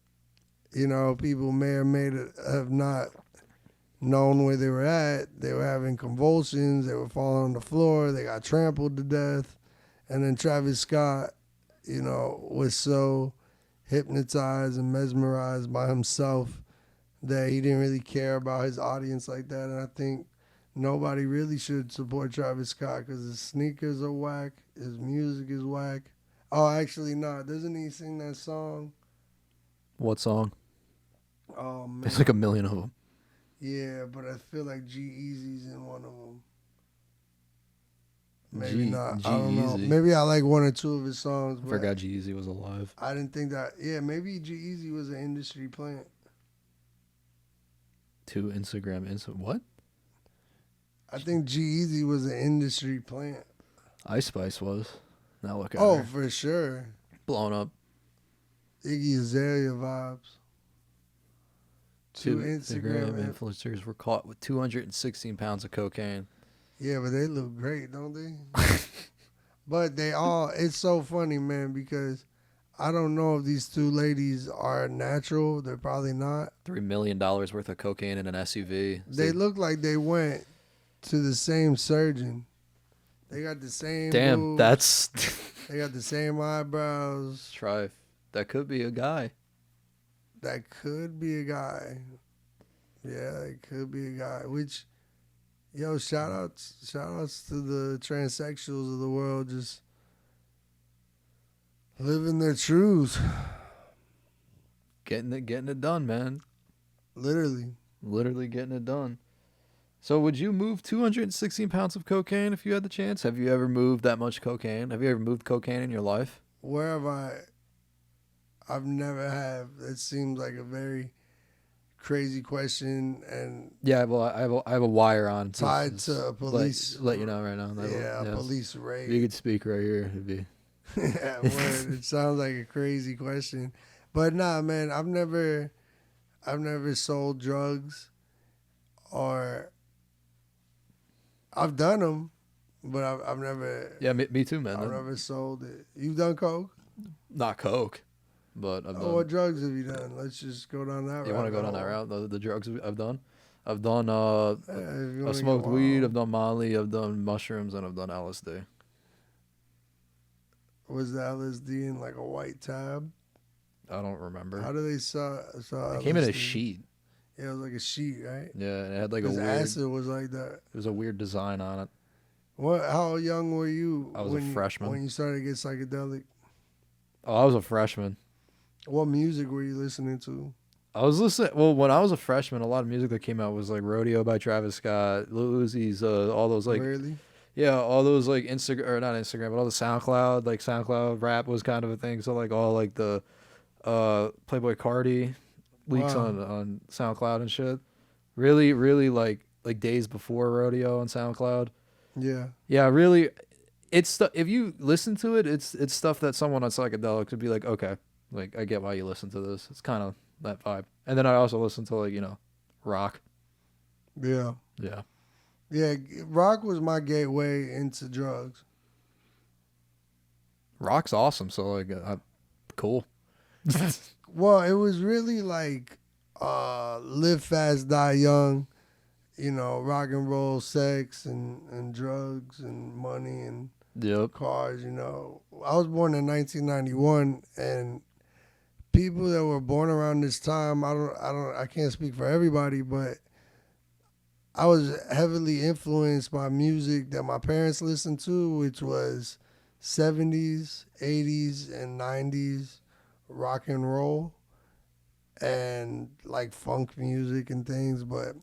you know, people may or may have not known where they were at. They were having convulsions. They were falling on the floor. They got trampled to death. And then Travis Scott, you know, was so hypnotized and mesmerized by himself that he didn't really care about his audience like that. And I think nobody really should support Travis Scott because his sneakers are whack. His music is whack. Oh, actually, no. Doesn't he sing that song? What song? Oh, man. There's like a million of them. Yeah, but I feel like G-Eazy's in one of them. Maybe not. I don't know. G-Eazy. Maybe I like one or two of his songs. I But forgot G-Eazy was alive. I didn't think that. Yeah, maybe G-Eazy was an industry plant. To Instagram. What? I think G-Eazy was an industry plant. Ice Spice was. Now look at Oh, her. for sure. Blown up. Iggy Azalea vibes. Two Instagram Instagram. influencers were caught with 216 pounds of cocaine. Yeah, but they look great, don't they? But they all, it's so funny, man, because I don't know if these two ladies are natural. They're probably not. $3 million worth of cocaine in an SUV. They look like they went to the same surgeon. They got the same Damn, boobs. that's They got the same eyebrows. try. That could be a guy. That could be a guy. Yeah, it could be a guy. Which, yo, shout outs to the transsexuals of the world, just living their truths. Getting it done, man. Literally. Literally getting it done. So would you move 216 pounds of cocaine if you had the chance? Have you ever moved that much cocaine? Have you ever moved cocaine in your life? Where have I've never have. It seems like a very crazy question and Yeah, well, I have a wire on. tied to a police. Let you know right now. Police raid. You could speak right here. It'd be. Yeah, word. It sounds like a crazy question, but nah, man. I've never sold drugs, or I've done them, but I've never. Yeah, me too, man. I've never sold it. You've done coke? Not coke, but I've done. What drugs have you done? Let's just go down that route. You want to go down that route? The drugs I've done. I've done. If I've smoked weed. I've done Molly. I've done mushrooms, and I've done LSD. Was the LSD in like a white tab? I don't remember. How do they saw It came in a sheet. Yeah, it was like a sheet, right? Yeah, and it had like a Because weird. acid was like that. It was a weird design on it. What? How young were you? I was a freshman. When you started to get psychedelic. Oh, I was a freshman. What music were you listening to? I was listening. Well, when I was a freshman, a lot of music that came out was like "Rodeo" by Travis Scott, Lil Uzi's, all those like. Really? Yeah, all those like Instagram or not Instagram, but all the SoundCloud rap was kind of a thing. So like all like the Playboy Cardi leaks Wow. on SoundCloud and shit. Really, really like days before Rodeo on SoundCloud. Yeah. Yeah, really, it's if you listen to it, it's stuff that someone on psychedelics would be like, okay, like I get why you listen to this. It's kind of that vibe. And then I also listen to like rock. Yeah. Yeah. Yeah. Rock was my gateway into drugs. Rock's awesome. So like, cool. Well, it was really like live fast, die young. Rock and roll, sex, and drugs, and money, and Yep. cars. I was born in 1991, and people that were born around this time, I can't speak for everybody, but I was heavily influenced by music that my parents listened to, which was 70s, 80s, and 90s rock and roll, and like funk music and things. But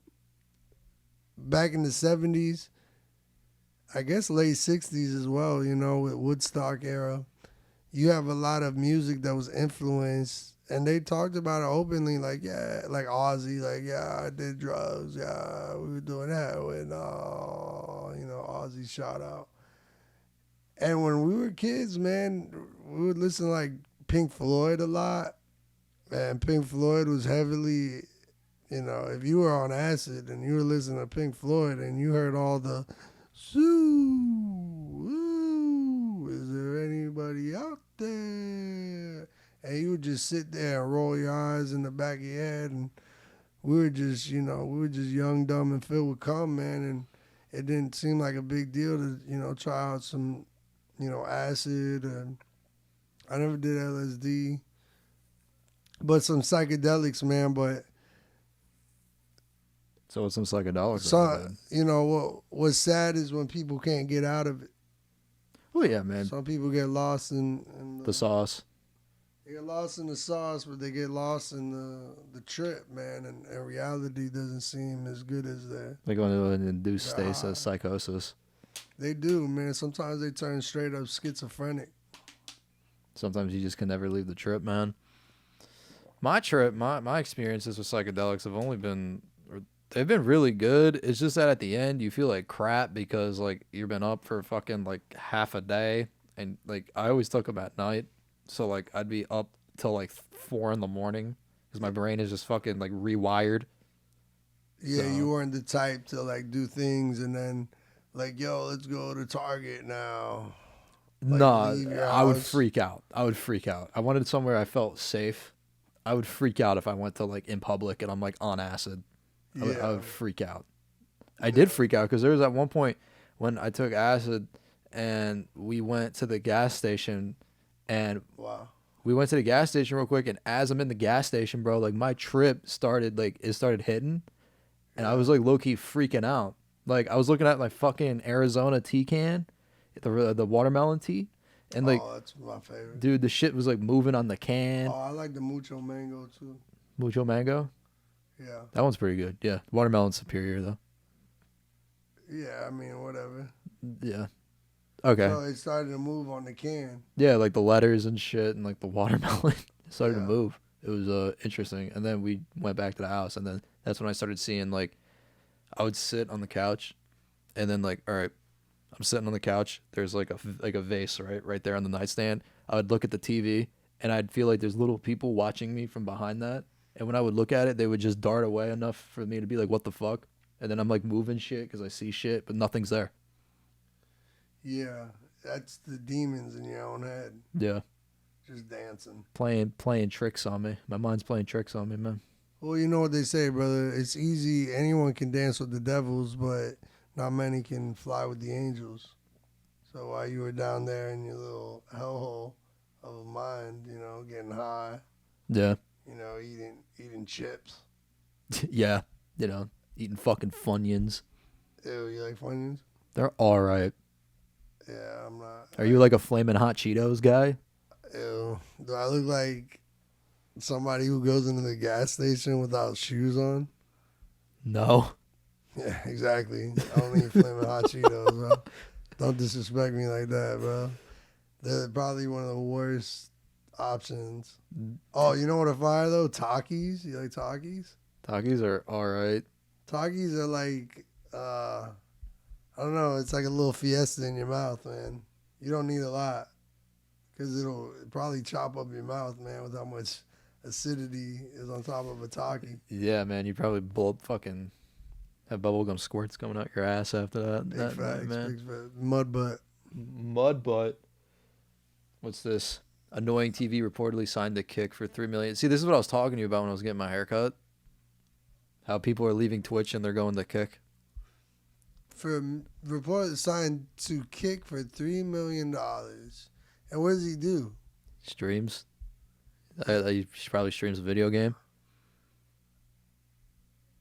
back in the 70s, I guess late 60s as well, with Woodstock era, you have a lot of music that was influenced, and they talked about it openly, like, yeah, like Ozzy, like, yeah, I did drugs, yeah, we were doing heroin, Ozzy shout out. And when we were kids, man, we would listen to like Pink Floyd a lot, and Pink Floyd was heavily, if you were on acid and you were listening to Pink Floyd and you heard all the "Ooh, is there anybody out there?" and you would just sit there and roll your eyes in the back of your head, and we were just young, dumb, and filled with cum, man, and it didn't seem like a big deal to, try out some, acid, and I never did LSD, but some psychedelics, man, but So with some psychedelics. so, what's sad is when people can't get out of it. Well, yeah, man. Some people get lost in The sauce. They get lost in the sauce, but they get lost in the trip, man. And reality doesn't seem as good as that. They go into an induced state of psychosis. They do, man. Sometimes they turn straight up schizophrenic. Sometimes you just can never leave the trip, man. My trip, my experiences with psychedelics have only been, they've been really good. It's just that at the end you feel like crap because like you've been up for fucking like half a day, and like I always took them at night, so like I'd be up till like 4 a.m. because because my brain is just fucking like rewired. Yeah, So- you weren't the type to like do things and then like, yo, let's go to Target now. Like, No, leave your I would house. freak out. I wanted somewhere I felt safe. I would freak out if I went to like in public and I'm like on acid. I Yeah. would freak out. I did freak out because there was at one point when I took acid and we went to the gas station and Wow. we went to the gas station real quick, and as I'm in the gas station, bro, like my trip started hitting, and I was like low key freaking out. Like I was looking at my fucking Arizona tea can, the watermelon tea, and like, oh, that's my favorite. dude, the shit was like moving on the can. Oh, I like the mucho mango too. Mucho mango, Yeah. that one's pretty good. Yeah, watermelon's superior though. Yeah, I mean, whatever. Yeah. Okay. So it started to move on the can. Yeah, like the letters and shit, and like the watermelon started to Yeah. move. It was interesting, and then we went back to the house, and then that's when I started seeing like, I would sit on the couch, and then like, all right, I'm sitting on the couch. There's like a vase right there on the nightstand. I would look at the TV, and I'd feel like there's little people watching me from behind that, and when I would look at it, they would just dart away enough for me to be like, what the fuck? And then I'm like moving shit because I see shit, but nothing's there. Yeah, that's the demons in your own head Yeah, just dancing. playing tricks on me. My mind's playing tricks on me, man. Well, you know what they say, brother. It's easy. Anyone can dance with the devils, but not many can fly with the angels. So while you were down there in your little hellhole of a mind, you know, getting high, Yeah. you know, eating chips. Yeah, eating fucking Funyuns. Ew, you like Funyuns? They're all right. Yeah, I'm not. Are you like a flaming hot Cheetos guy? Ew. Do I look like somebody who goes into the gas station without shoes on? No. Yeah, exactly. I don't eat flaming hot Cheetos, bro. Don't disrespect me like that, bro. They're probably one of the worst options. Oh, you know what are fire though? Takis. You like Takis? Takis are all right. Takis are like, I don't know. It's like a little fiesta in your mouth, man. You don't need a lot because it'll probably chop up your mouth, man, with how much acidity is on top of a Taki. Yeah, man, you probably fucking have bubblegum squirts coming out your ass after that. Big that facts, night, man. big facts. Mud butt. Mud butt. What's this? Annoying TV reportedly signed a kick for $3 million. See, this is what I was talking to you about when I was getting my haircut. How people are leaving Twitch and they're going to Kick. For report signed to Kick for $3 million. And what does he do? Streams. He probably streams a video game.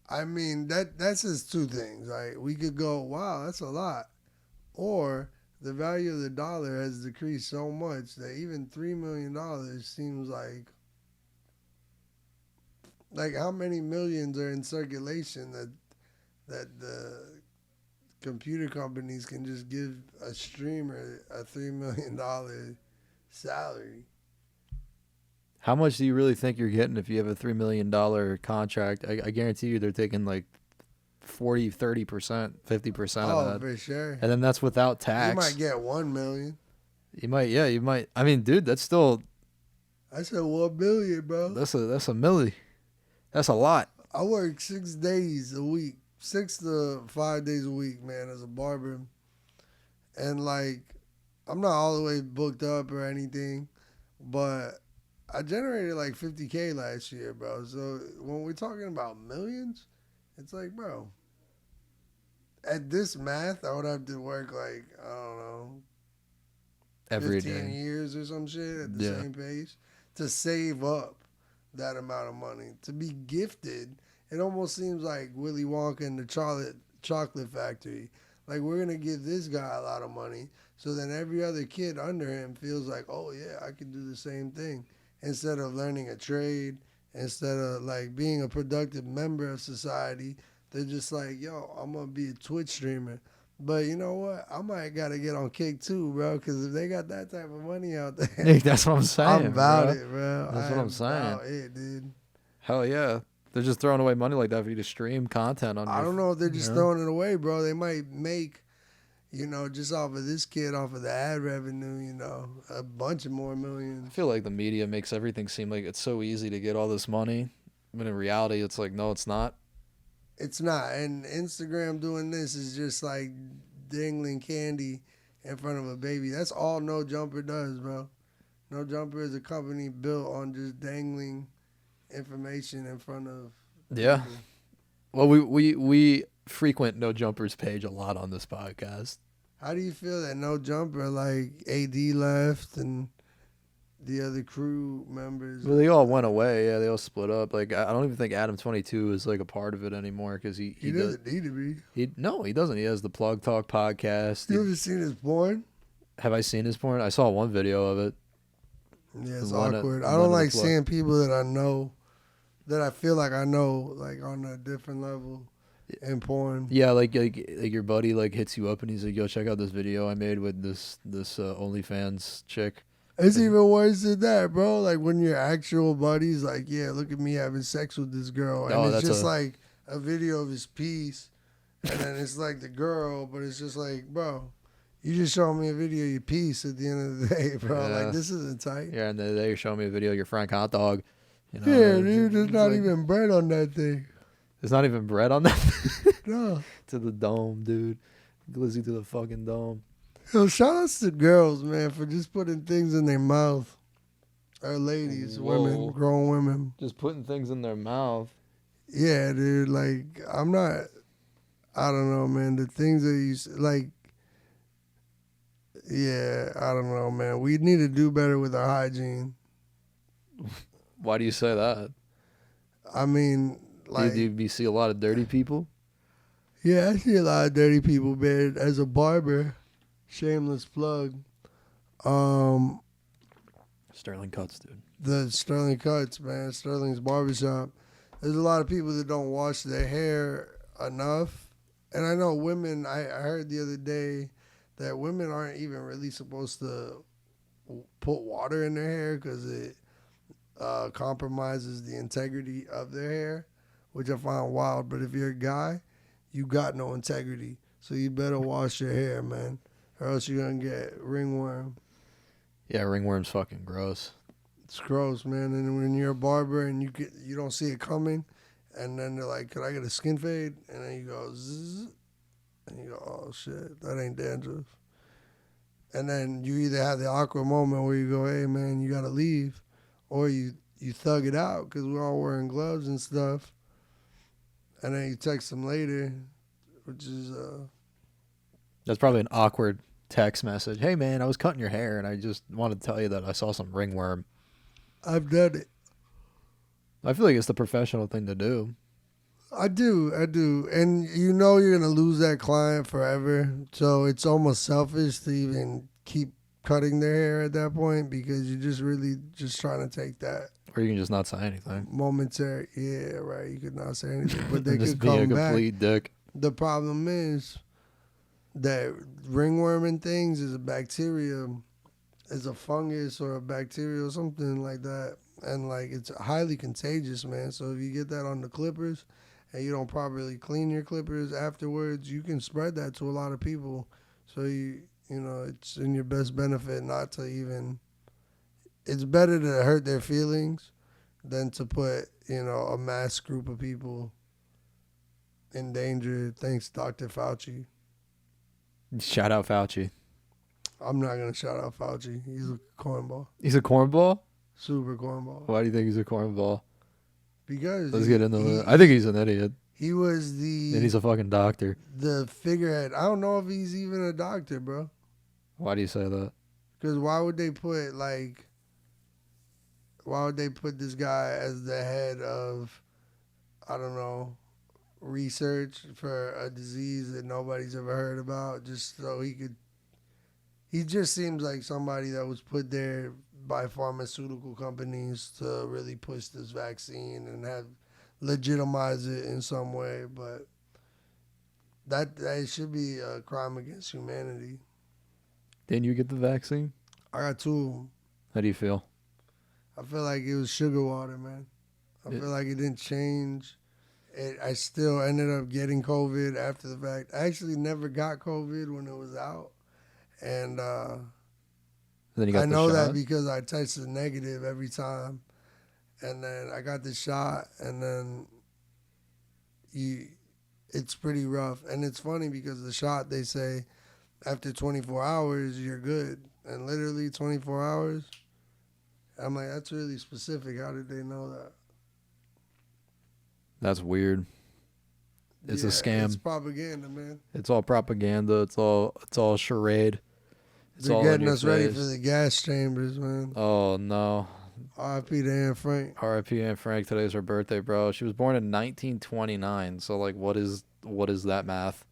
I mean, that's just two things. Right? We could go, wow, that's a lot. Or the value of the dollar has decreased so much that even $3 million seems like how many millions are in circulation that the computer companies can just give a streamer a $3 million salary. How much do you really think you're getting if you have a $3 million contract? I guarantee you they're taking like 40, 30%, 50% Oh, of that. for sure. And then that's without tax. You might get 1 million. You might. I mean, dude, that's still, I said 1 billion, bro. that's a milli. That's a lot. I work 6 days a week, 6 to 5 days a week, man, as a barber. And like, I'm not all the way booked up or anything, but I generated like 50K last year, bro. So when we're talking about millions, it's like, bro, at this math, I would have to work like, I don't know, Every 15 day. years or some shit at the Yeah. same pace to save up that amount of money. To be gifted, it almost seems like Willy Wonka and the chocolate factory. Like, we're going to give this guy a lot of money, so then every other kid under him feels like, oh, yeah, I can do the same thing. Instead of learning a trade, instead of, like, being a productive member of society, they're just like, yo, I'm going to be a Twitch streamer. But you know what? I might got to get on Kick too, bro, because if they got that type of money out there, Nick, that's what I'm saying. I'm about bro. it, bro. That's what I'm saying. About it, dude. Hell yeah. They're just throwing away money like that for you to stream content on. I don't know if they're just throwing it away, bro. They might make, just off of this kid, off of the ad revenue, a bunch of more I millions. feel like the media makes everything seem like it's so easy to get all this money. But in reality, it's like, no, it's not. It's not. And Instagram doing this is just like dangling candy in front of a baby. That's all No Jumper does, bro. No Jumper is a company built on just dangling information in front of Yeah. people. Well, we frequent No Jumpers page a lot on this podcast. How do you feel that No Jumper, like AD left and the other crew members? Well, they all went away. Yeah, they all split up. Like, I don't even think Adam 22 is like a part of it anymore because He doesn't need to be. No, he doesn't. He has the Plug Talk podcast. You ever seen his porn? Have I seen his porn? I saw one video of it. Yeah, it's The one awkward. at- I the don't one at like the plug. seeing people that I know, that I feel like I know, like on a different level in porn. Yeah, like your buddy like hits you up and he's like, "Yo, check out this video I made with this OnlyFans chick." It's even worse than that, bro. Like when your actual buddy's like, yeah, look at me having sex with this girl. And Oh, it's that's just a- like a video of his piece. And then it's like the girl, but it's just like, bro, you just showed me a video of your piece at the end of the day, bro. Yeah. Like this isn't tight. Yeah, and then they show me a video of your Frank hot dog. You know, Yeah, and dude, there's it's not like- even bread on that thing. There's not even bread on that. No. To the dome, dude. Glizzy to the fucking dome. Yo, shout outs to girls, man, for just putting things in their mouth. Or ladies, Whoa. women, grown women. Just putting things in their mouth. Yeah, dude. Like, I don't know, man. The things that like, yeah, I don't know, man. We need to do better with our hygiene. Why do you say that? I mean, like, do you see a lot of dirty people? yeah, I see a lot of dirty people, man. As a barber, shameless plug. Sterling Cuts, dude. The Sterling Cuts, man. Sterling's Barbershop. There's a lot of people that don't wash their hair enough. And I know women, I heard the other day that women aren't even really supposed to put water in their hair because it compromises the integrity of their hair, which I find wild. But if you're a guy, you got no integrity. So you better wash your hair, man, or else you're going to get ringworm. Yeah, ringworm's fucking gross. It's gross, man. And when you're a barber and you don't see it coming, and then they're like, "Can I get a skin fade?" And then you go, zzz, and you go, "Oh shit, that ain't dandruff." And then you either have the awkward moment where you go, "Hey man, you gotta leave," or you thug it out because we're all wearing gloves and stuff. And then you text them later, which is That's probably an awkward text message. Hey man, I was cutting your hair and I just wanted to tell you that I saw some ringworm. I've done it. I feel like it's the professional thing to do. I do. And you know you're going to lose that client forever. So it's almost selfish to even keep cutting their hair at that point because you're just really just trying to take that Or you can just not say anything. momentary. Yeah, right. You could not say anything, but they And just could be a come back. complete dick. The problem is that ringworm and things is a bacteria, is a fungus or a bacteria or something like that. And like it's highly contagious, man. So if you get that on the clippers and you don't properly clean your clippers afterwards, you can spread that to a lot of people. So you know, it's in your best benefit not to even. It's better to hurt their feelings than to put, you know, a mass group of people in danger. Thanks, Dr. Fauci. Shout out Fauci. I'm not gonna shout out Fauci. He's a cornball, He's a cornball? super cornball. Why do you think he's a cornball? Because Let's get into it. I think he's an idiot. he was And the he's a fucking doctor. figurehead. I don't know if he's even a doctor, bro. Why do you say that? Because why would they put this guy as the head of, I don't know, research for a disease that nobody's ever heard about, just so he could. He just seems like somebody that was put there by pharmaceutical companies to really push this vaccine and have legitimize it in some way, but that should be a crime against humanity. Didn't you get the vaccine? I got two of them. How do you feel? I feel like it was sugar water, man. I feel like it didn't change. I still ended up getting COVID after the fact. I actually never got COVID when it was out. And Then you got I the know shot? that because I tested negative every time. and then I got the shot, and then it's pretty rough. And it's funny because the shot, they say after 24 hours you're good, and literally 24 hours. I'm like, that's really specific. How did they know that? That's weird. It's a scam. It's propaganda, man. It's all propaganda. It's all charade. It's They're all in getting your us ready face. for the gas chambers, man. Oh no. R.I.P. to Anne Frank. R.I.P. Anne Frank. Today's her birthday, bro. She was born in 1929. So like, what is that math?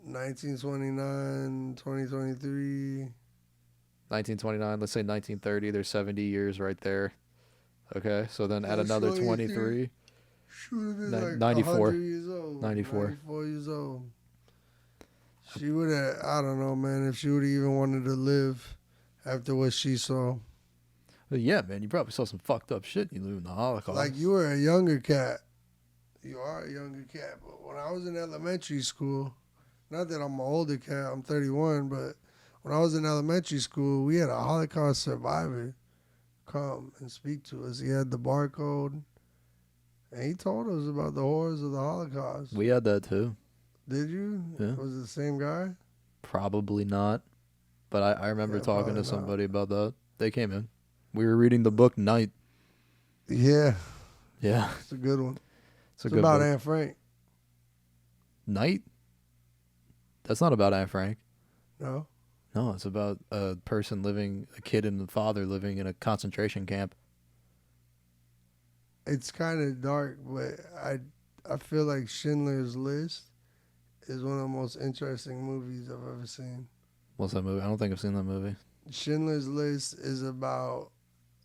1929, 2023. 1929. Let's say 1930. There's 70 years right there. Okay, so then add another 23. She would have been like 94. 100 years old. 94. 94 years old. She would have, I don't know, man, if she would have even wanted to live after what she saw. But yeah, man, you probably saw some fucked up shit. You live in the Holocaust. Like, you were a younger cat. You are a younger cat. But when I was in elementary school, not that I'm an older cat, I'm 31, but when I was in elementary school, we had a Holocaust survivor come and speak to us. He had the barcode, and he told us about the horrors of the Holocaust. We had that too. Did you? Yeah. Was it the same guy? Probably not. But I remember talking to probably somebody about that. They came in. We were reading the book Night. Yeah, Yeah. it's a good one. It's a It's good about book. Anne Frank. Night? That's not about Anne Frank. No? No, it's about a kid and a father living in a concentration camp. It's kind of dark, but I feel like Schindler's List is one of the most interesting movies I've ever seen. What's that movie? I don't think I've seen that movie. Schindler's List is about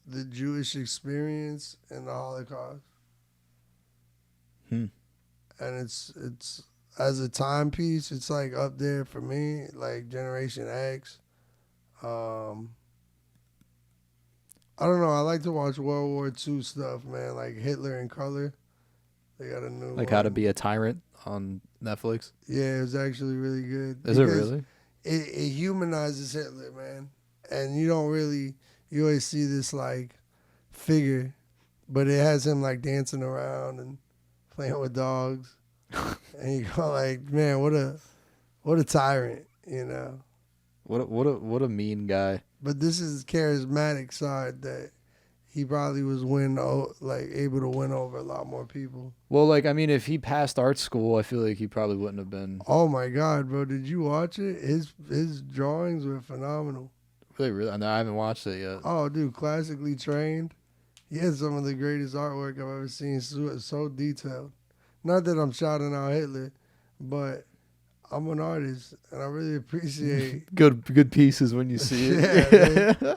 the Jewish experience in the Holocaust. Hmm. And it's as a timepiece, it's like up there for me, like Generation X. I don't know. I like to watch World War II stuff, man. Like Hitler in Color. They got a new Like one. How to Be a Tyrant on Netflix. Yeah, it was actually really good. Is it Because really? It humanizes Hitler, man. And you always see this like figure, but it has him like dancing around and playing with dogs. And you go like, man, what a tyrant, you know. What a mean guy. But this is his charismatic side that he probably was able to win over a lot more people. Well, like, I mean, if he passed art school, I feel like he probably wouldn't have been. Oh my God, bro! Did you watch it? His drawings were phenomenal. Really? I haven't watched it yet. Oh, dude, classically trained. He has some of the greatest artwork I've ever seen. So detailed. Not that I'm shouting out Hitler, but I'm an artist and I really appreciate. Good pieces when you see it. Yeah,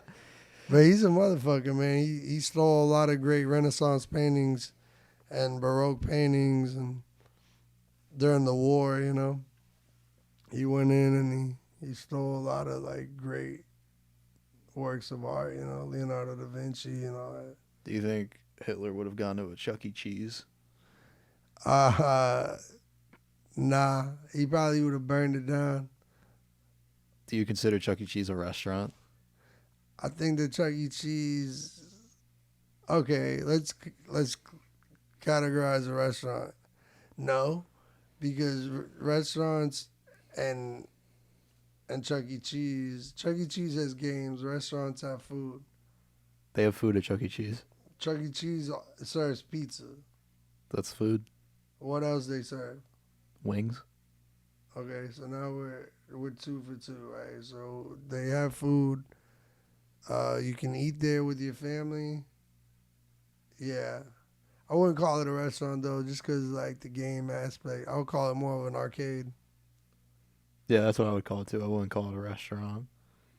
but he's a motherfucker, man. He stole a lot of great Renaissance paintings and Baroque paintings, and during the war, you know, he went in and he stole a lot of like great works of art, you know, Leonardo da Vinci and all that. Do you think Hitler would have gone to a Chuck E. Cheese? Nah, he probably would have burned it down. Do you consider Chuck E. Cheese a restaurant? I think that Chuck E. Cheese. Okay, let's categorize a restaurant. No, because restaurants and Chuck E. Cheese. Chuck E. Cheese has games. Restaurants have food. They have food at Chuck E. Cheese. Chuck E. Cheese serves pizza. That's food. What else they serve? Wings. Okay, so now we're 2 for 2, right? So they have food. You can eat there with your family. Yeah. I wouldn't call it a restaurant, though, just because, like, the game aspect. I would call it more of an arcade. Yeah, that's what I would call it, too. I wouldn't call it a restaurant.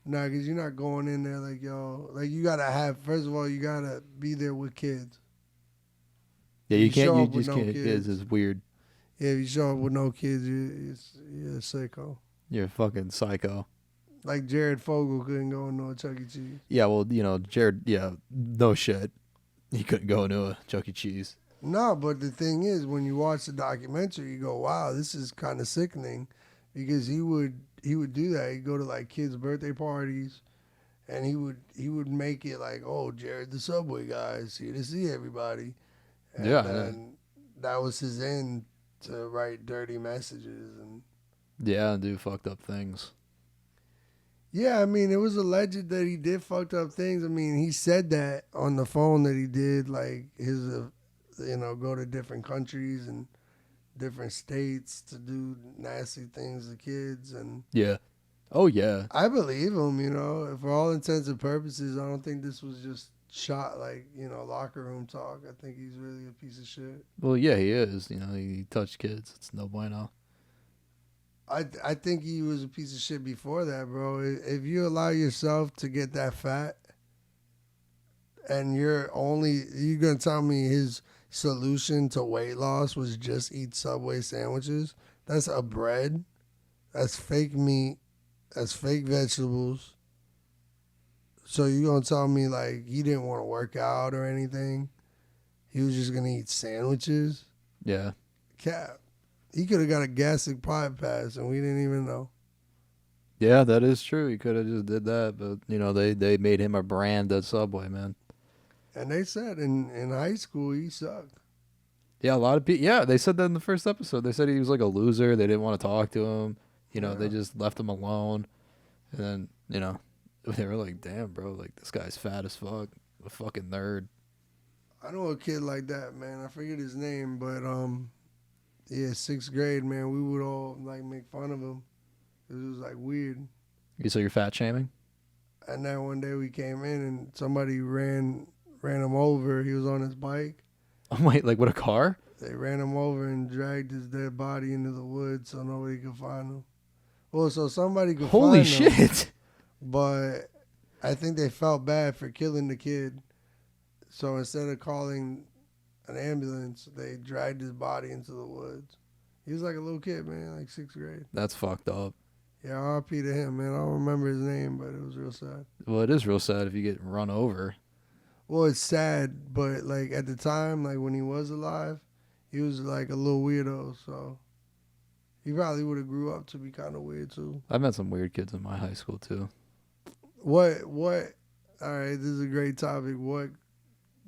Nah, because you're not going in there like, yo. Like, you got to have, first of all, you got to be there with kids. Yeah, You you show can't. up You with just no can't. kids. It's weird. Yeah, if you show up with no kids, you're a sicko. You're a fucking psycho. Like, Jared Fogle couldn't go into a Chuck E. Cheese. Yeah, well, you know, Jared. Yeah, no shit. He couldn't go into a Chuck E. Cheese. No, but the thing is, when you watch the documentary, you go, "Wow, this is kind of sickening," because he would do that. He'd go to like kids' birthday parties, and he would make it like, oh, Jared the Subway guy is here to see everybody, and Yeah. then that was his end to write dirty messages. And Yeah, and do fucked up things. yeah, I mean, it was alleged that he did fucked up things. I mean, he said that on the phone that he did, like his, go to different countries and different states to do nasty things to kids. And Yeah. Oh, yeah. I believe him, for all intents and purposes. I don't think this was just shot like, locker room talk. I think he's really a piece of shit. Well, yeah, he is. He touched kids. It's no bueno. I think he was a piece of shit before that, bro. If you allow yourself to get that fat and you're going to tell me his solution to weight loss was just eat Subway sandwiches? That's a bread. That's fake meat. That's fake vegetables. So you going to tell me like he didn't want to work out or anything? He was just going to eat sandwiches? Yeah. Cap. He could have got a gastric bypass and we didn't even know. Yeah, that is true. He could have just did that, but they made him a brand at Subway, man. And they said in high school he sucked. Yeah, a lot of people. Yeah, they said that in the first episode. They said he was like a loser. They didn't want to talk to him. They just left him alone. And then they were like, "Damn, bro, like this guy's fat as fuck, a fucking nerd." I know a kid like that, man. I forget his name, but yeah, 6th grade, man. We would all like make fun of him. It was like weird. So you're fat shaming? And then one day we came in and somebody ran him over. He was on his bike. Oh wait, like with a car? They ran him over and dragged his dead body into the woods so nobody could find him. Well, so somebody could Holy find him. shit! But I think they felt bad for killing the kid. So instead of calling an ambulance, they dragged his body into the woods. He was like a little kid, man, like 6th grade. That's fucked up. Yeah, RP to him, man. I don't remember his name, but it was real sad. Well, it is real sad if you get run over. Well, it's sad, but like at the time, like when he was alive, he was like a little weirdo. So he probably would have grew up to be kind of weird too. I've met some weird kids in my high school too. What? All right, this is a great topic. What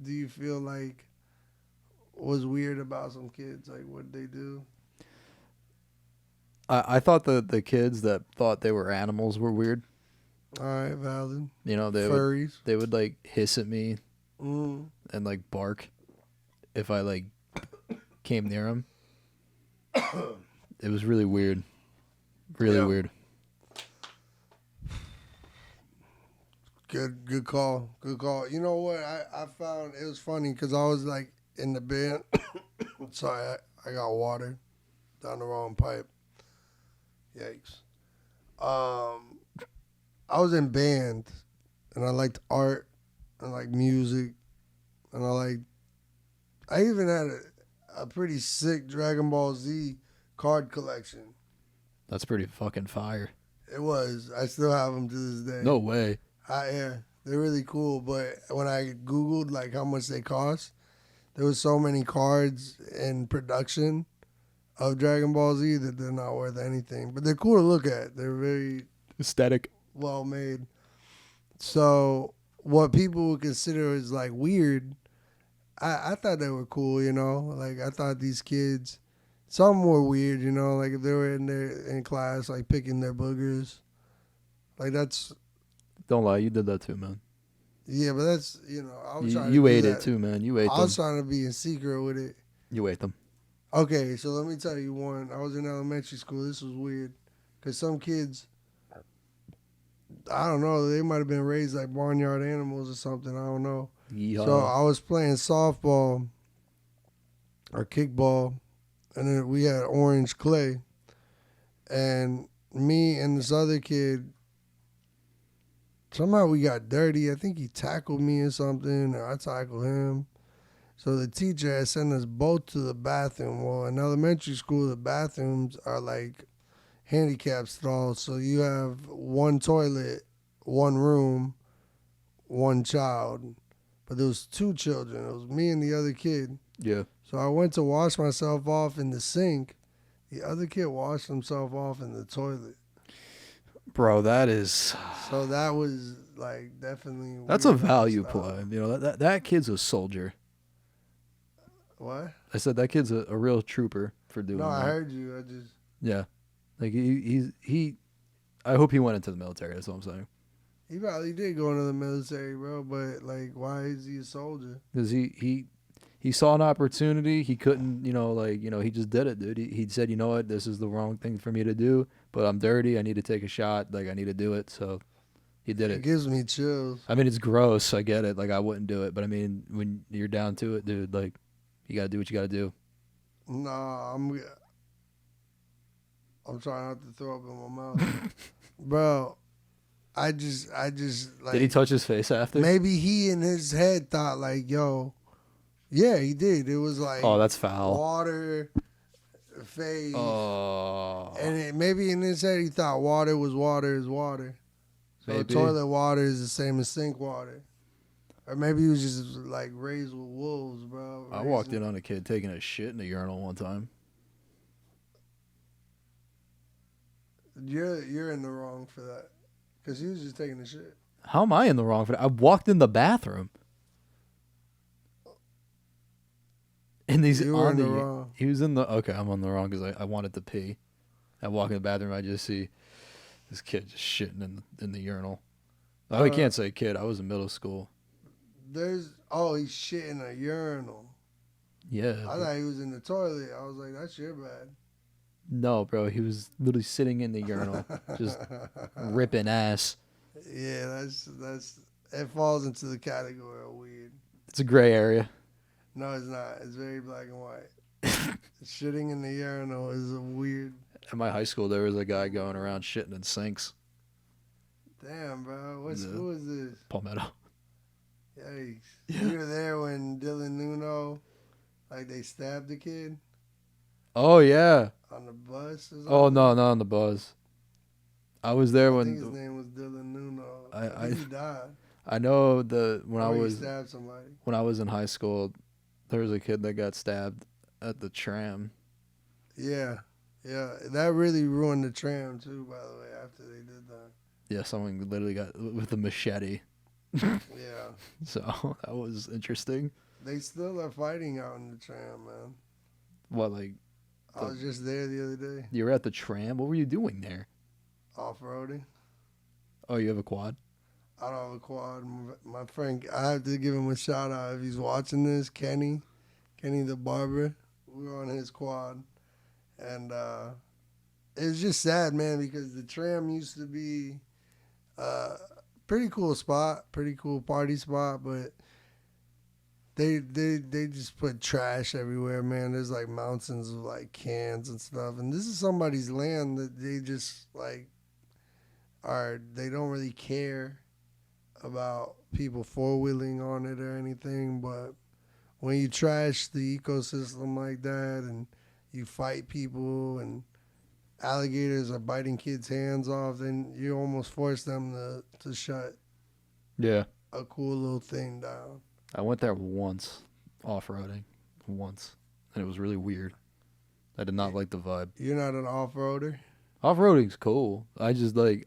do you feel like was weird about some kids? Like what they do? I thought the kids that thought they were animals were weird. All right, valid. They Furries. they would like hiss at me Mm. and like bark if I like came near them. It was really weird. Really weird. Good call. Good call. You know what? I found it was funny because I was like in the band. Sorry, I got water down the wrong pipe. Yikes. I was in band and I liked art and like music and I even had a pretty sick Dragon Ball Z card collection. That's pretty fucking fire. It was. I still have them to this day. No way. Yeah, they're really cool. But when I Googled like how much they cost, there was so many cards in production of Dragon Ball Z that they're not worth anything. But they're cool to look at. They're very Aesthetic. well made. So what people would consider is like weird, I thought they were cool, Like I thought these kids, some were weird, like if they were in class, like picking their boogers. Like that's Don't lie, you did that too, man. yeah, but that's I was trying You to ate do it that. too, man. You ate I them. was trying to be in secret with it. You ate them. Okay, so let me tell you one. I was in elementary school. This was weird. Because some kids, I don't know, they might have been raised like barnyard animals or something. I don't know. Yeehaw. So I was playing softball or kickball, and then we had orange clay. And me and this other kid, somehow we got dirty. I think he tackled me or something, or I tackled him. So the teacher had sent us both to the bathroom. Well, in elementary school, the bathrooms are like handicap stalls. So you have one toilet, one room, one child. But there was two children. It was me and the other kid. Yeah. So I went to wash myself off in the sink. The other kid washed himself off in the toilet. Bro, that is So that was like definitely that's a weird value lifestyle. play. You know that kid's a soldier. What? I said that kid's a real trooper for doing No, I that. heard you. I just Yeah, like he. I hope he went into the military. That's what I'm saying. he probably did go into the military, bro. But like, why is he a soldier? Because he saw an opportunity. He couldn't, he just did it, dude. He said, you know what, this is the wrong thing for me to do, but I'm dirty. I need to take a shot. Like, I need to do it. So he did It it. gives me chills. I mean, it's gross. I get it. Like, I wouldn't do it. But I mean, when you're down to it, dude, like, you got to do what you got to do. Nah, I'm trying not to throw up in my mouth, bro. I just like Did he touch his face after? maybe he in his head thought like, yo, yeah, he did. It was like Oh, that's foul. water, face, Oh. and maybe in his head he thought water was water is water. So Maybe. toilet water is the same as sink water. Or maybe he was just like raised with wolves, bro. I walked in on a kid taking a shit in a urinal one time. You're in the wrong for that, because he was just taking a shit. How am I in the wrong for that? I walked in the bathroom. And he's You were on in the the. wrong. He was in the. Okay, I'm on the wrong because I wanted to pee. I walk in the bathroom. I just see this kid just shitting in the urinal. Oh, I can't say kid. I was in middle school. He's shit in a urinal. Yeah. I thought he was in the toilet. I was like, that's your bad. No, bro. He was literally sitting in the urinal, just ripping ass. Yeah, that's it falls into the category of weird. It's a gray area. No, it's not. It's very black and white. Shitting in the urinal is a weird. At my high school, there was a guy going around shitting in sinks. Damn, bro. What school is this? Palmetto. Yikes. Yeah. You were there when Dylan Nuno, like they stabbed the kid Oh yeah. on the bus or something? Oh no, not on the bus. I was there I think his when name was Dylan Nuno. I- I think he died. I know Or he stabbed somebody. when I was in high school, there was a kid that got stabbed at the tram. Yeah. Yeah. That really ruined the tram too, by the way, after they did that. Yeah, someone literally got with a machete. Yeah. So that was interesting. They still are fighting out in the tram, man. What, like I was just there the other day, you were at the tram? What were you doing there? off-roading. Oh, you have a quad? I don't have a quad. My friend, I have to give him a shout out if he's watching this. Kenny the barber. We were on his quad, and it was just sad, man, because the tram used to be pretty cool spot, pretty cool party spot, but they just put trash everywhere, man. There's like mountains of like cans and stuff, and this is somebody's land that they just like they don't really care about people four-wheeling on it or anything, but when you trash the ecosystem like that and you fight people and alligators are biting kids' hands off, then you almost force them to shut Yeah. a cool little thing down. I went there once, off-roading, once, and it was really weird. I did not like the vibe. You're not an off-roader? Off-roading's cool. I just like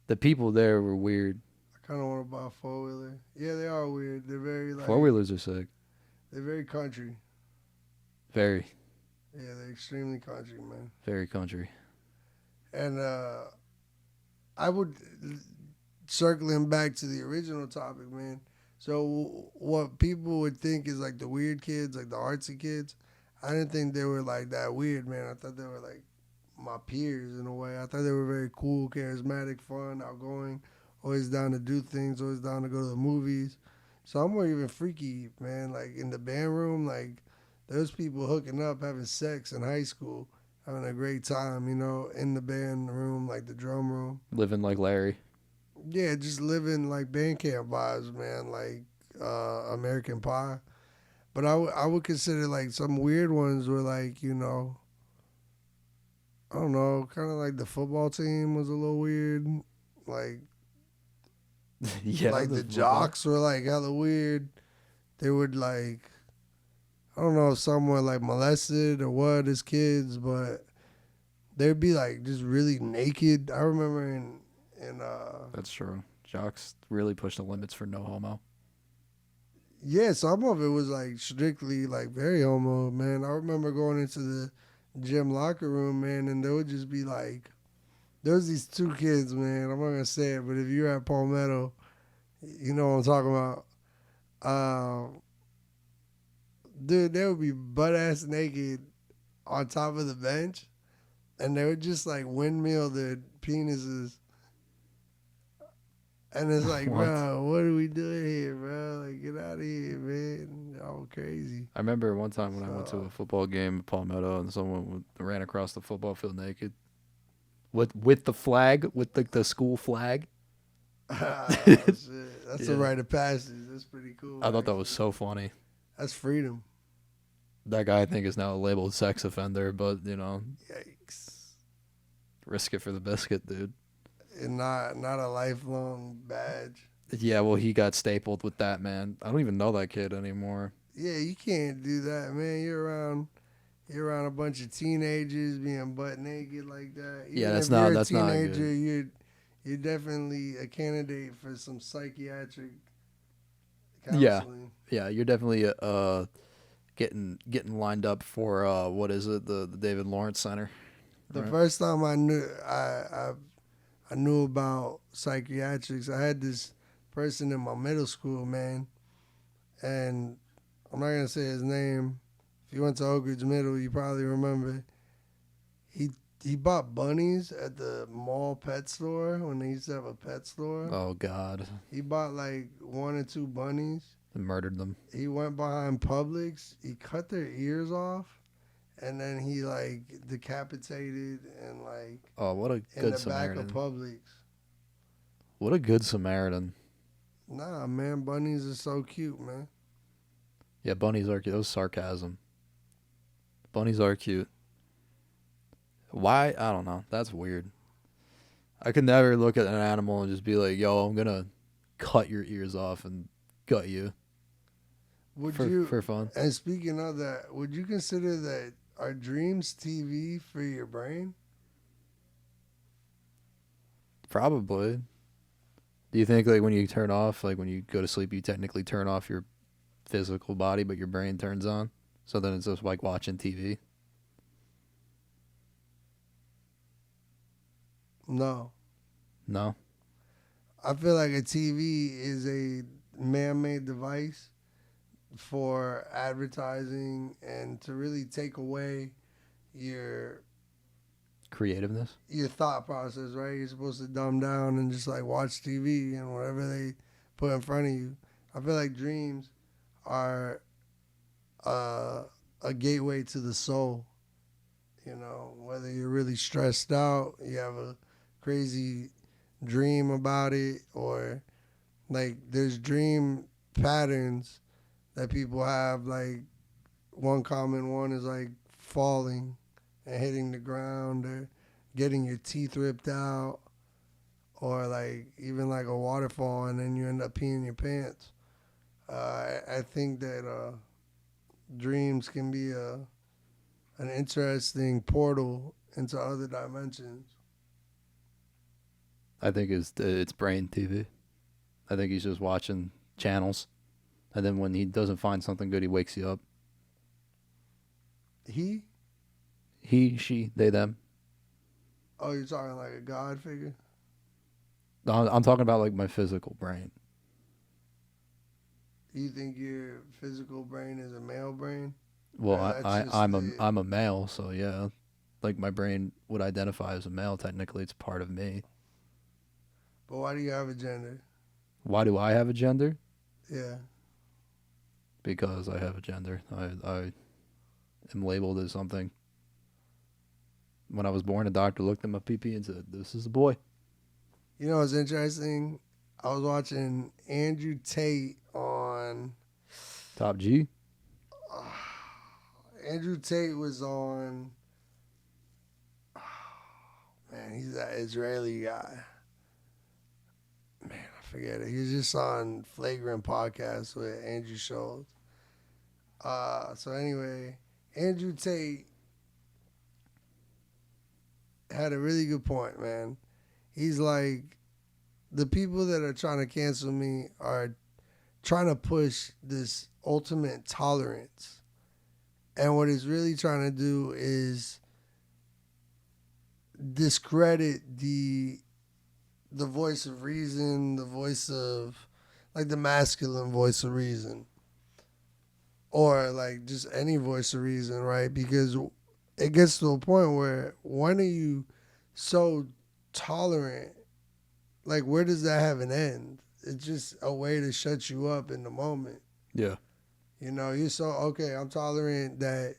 the people there were weird. I kind of want to buy a four-wheeler. Yeah, they are weird. They're very like Four-wheelers are sick. they're very country. Very, Yeah, they're extremely country, man. very country. And I would circling back to the original topic, man. So what people would think is like the weird kids, like the artsy kids, I didn't think they were like that weird, man. I thought they were like my peers in a way. I thought they were very cool, charismatic, fun, outgoing, always down to do things, always down to go to the movies. Some were even freaky, man. Like in the band room, like there's people hooking up, having sex in high school, having a great time, you know, in the band room, like the drum room. Living like Larry. Yeah, just living like band camp vibes, man, like American Pie. But I would consider like some weird ones were like, you know, I don't know, kind of like the football team was a little weird. Like, Yeah. like the jocks were like hella weird. They would like, I don't know if some were like molested or what as kids, but they'd be like just really naked. I remember in That's true. Jocks really push the limits for no homo. yeah, some of it was like strictly like very homo, man. I remember going into the gym locker room, man, and there would just be like there was these two kids, man. I'm not gonna say it, but if you're at Palmetto, you know what I'm talking about. Dude, they would be butt ass naked on top of the bench, and they would just like windmill their penises. And it's like, What? bro, what are we doing here, bro? Like, get out of here, man. Y'all crazy. I remember one time when I went to So- a football game at Palmetto and someone ran across the football field naked with the flag, with the school flag. Shit. That's a Yeah. rite of passage. That's pretty cool. I thought that was actually. so funny. That's freedom. That guy, I think, is now a labeled sex offender, but, Yikes. risk it for the biscuit, dude. And not a lifelong badge. Yeah, well, he got stapled with that, man. I don't even know that kid anymore. Yeah, you can't do that, man. You're around a bunch of teenagers being butt naked like that. Yeah, Even that's if not- you're a that's not teenager, good. you're definitely a candidate for some psychiatric Yeah. counseling. Yeah, you're definitely getting lined up for what is it, the David Lawrence Center. The Right. first time I knew about psychiatrics, I had this person in my middle school, man, and I'm not gonna say his name. If you went to Oak Ridge Middle, you probably remember. He bought bunnies at the mall pet store when they used to have a pet store. Oh God, He bought like 1 or 2 bunnies. and murdered them. He went behind Publix. He cut their ears off, and then he like decapitated and like Oh, what a in good the back Samaritan. of Publix. What a good Samaritan. Nah, man, bunnies are so cute, man. Yeah, bunnies are cute. That was sarcasm. Bunnies are cute. Why? I don't know. That's weird. I could never look at an animal and just be like, yo, I'm going to cut your ears off and gut you Would for, you? for fun. And speaking of that, would you consider that are dreams TV for your brain? Probably. Do you think, like, when you turn off, like, when you go to sleep, you technically turn off your physical body, but your brain turns on? So then it's just like watching TV? No. No? I feel like a TV is a man-made device for advertising and to really take away your Creativeness? thought process, right? You're supposed to dumb down and just like watch TV and whatever they put in front of you. I feel like dreams are a gateway to the soul. You know, whether you're really stressed out, you have a crazy dream about it, or like there's dream patterns that people have. Like one common one is like falling and hitting the ground, or getting your teeth ripped out, or like even like a waterfall and then you end up peeing your pants. I think that dreams can be an interesting portal into other dimensions. I think it's brain TV. I think he's just watching channels. And then when he doesn't find something good, he wakes you up. He? He, she, they, them. Oh, you're talking like a god figure? No, I'm talking about like my physical brain. You think your physical brain is a male brain? Well, Yeah, that's just I'm a male, so yeah, like my brain would identify as a male. Technically, it's part of me. But why do you have a gender? Why do I have a gender? Yeah. Because I have a gender. I am labeled as something. When I was born, a doctor looked at my pee and said, "This is a boy." You know what's interesting? I was watching Andrew Tate on. Top G. Andrew Tate was on. Man, he's that Israeli guy. Man, I forget it. He was just on Flagrant Podcast with Andrew Schultz. So anyway, Andrew Tate had a really good point, man. He's like, the people that are trying to cancel me are trying to push this ultimate tolerance. And what he's really trying to do is discredit the voice of reason, the voice of, like, the masculine voice of reason. Or, like, just any voice of reason, right? Because it gets to a point where, when are you so tolerant? Like, where does that have an end? It's just a way to shut you up in the moment. Yeah. You know, you're so, okay, I'm tolerant that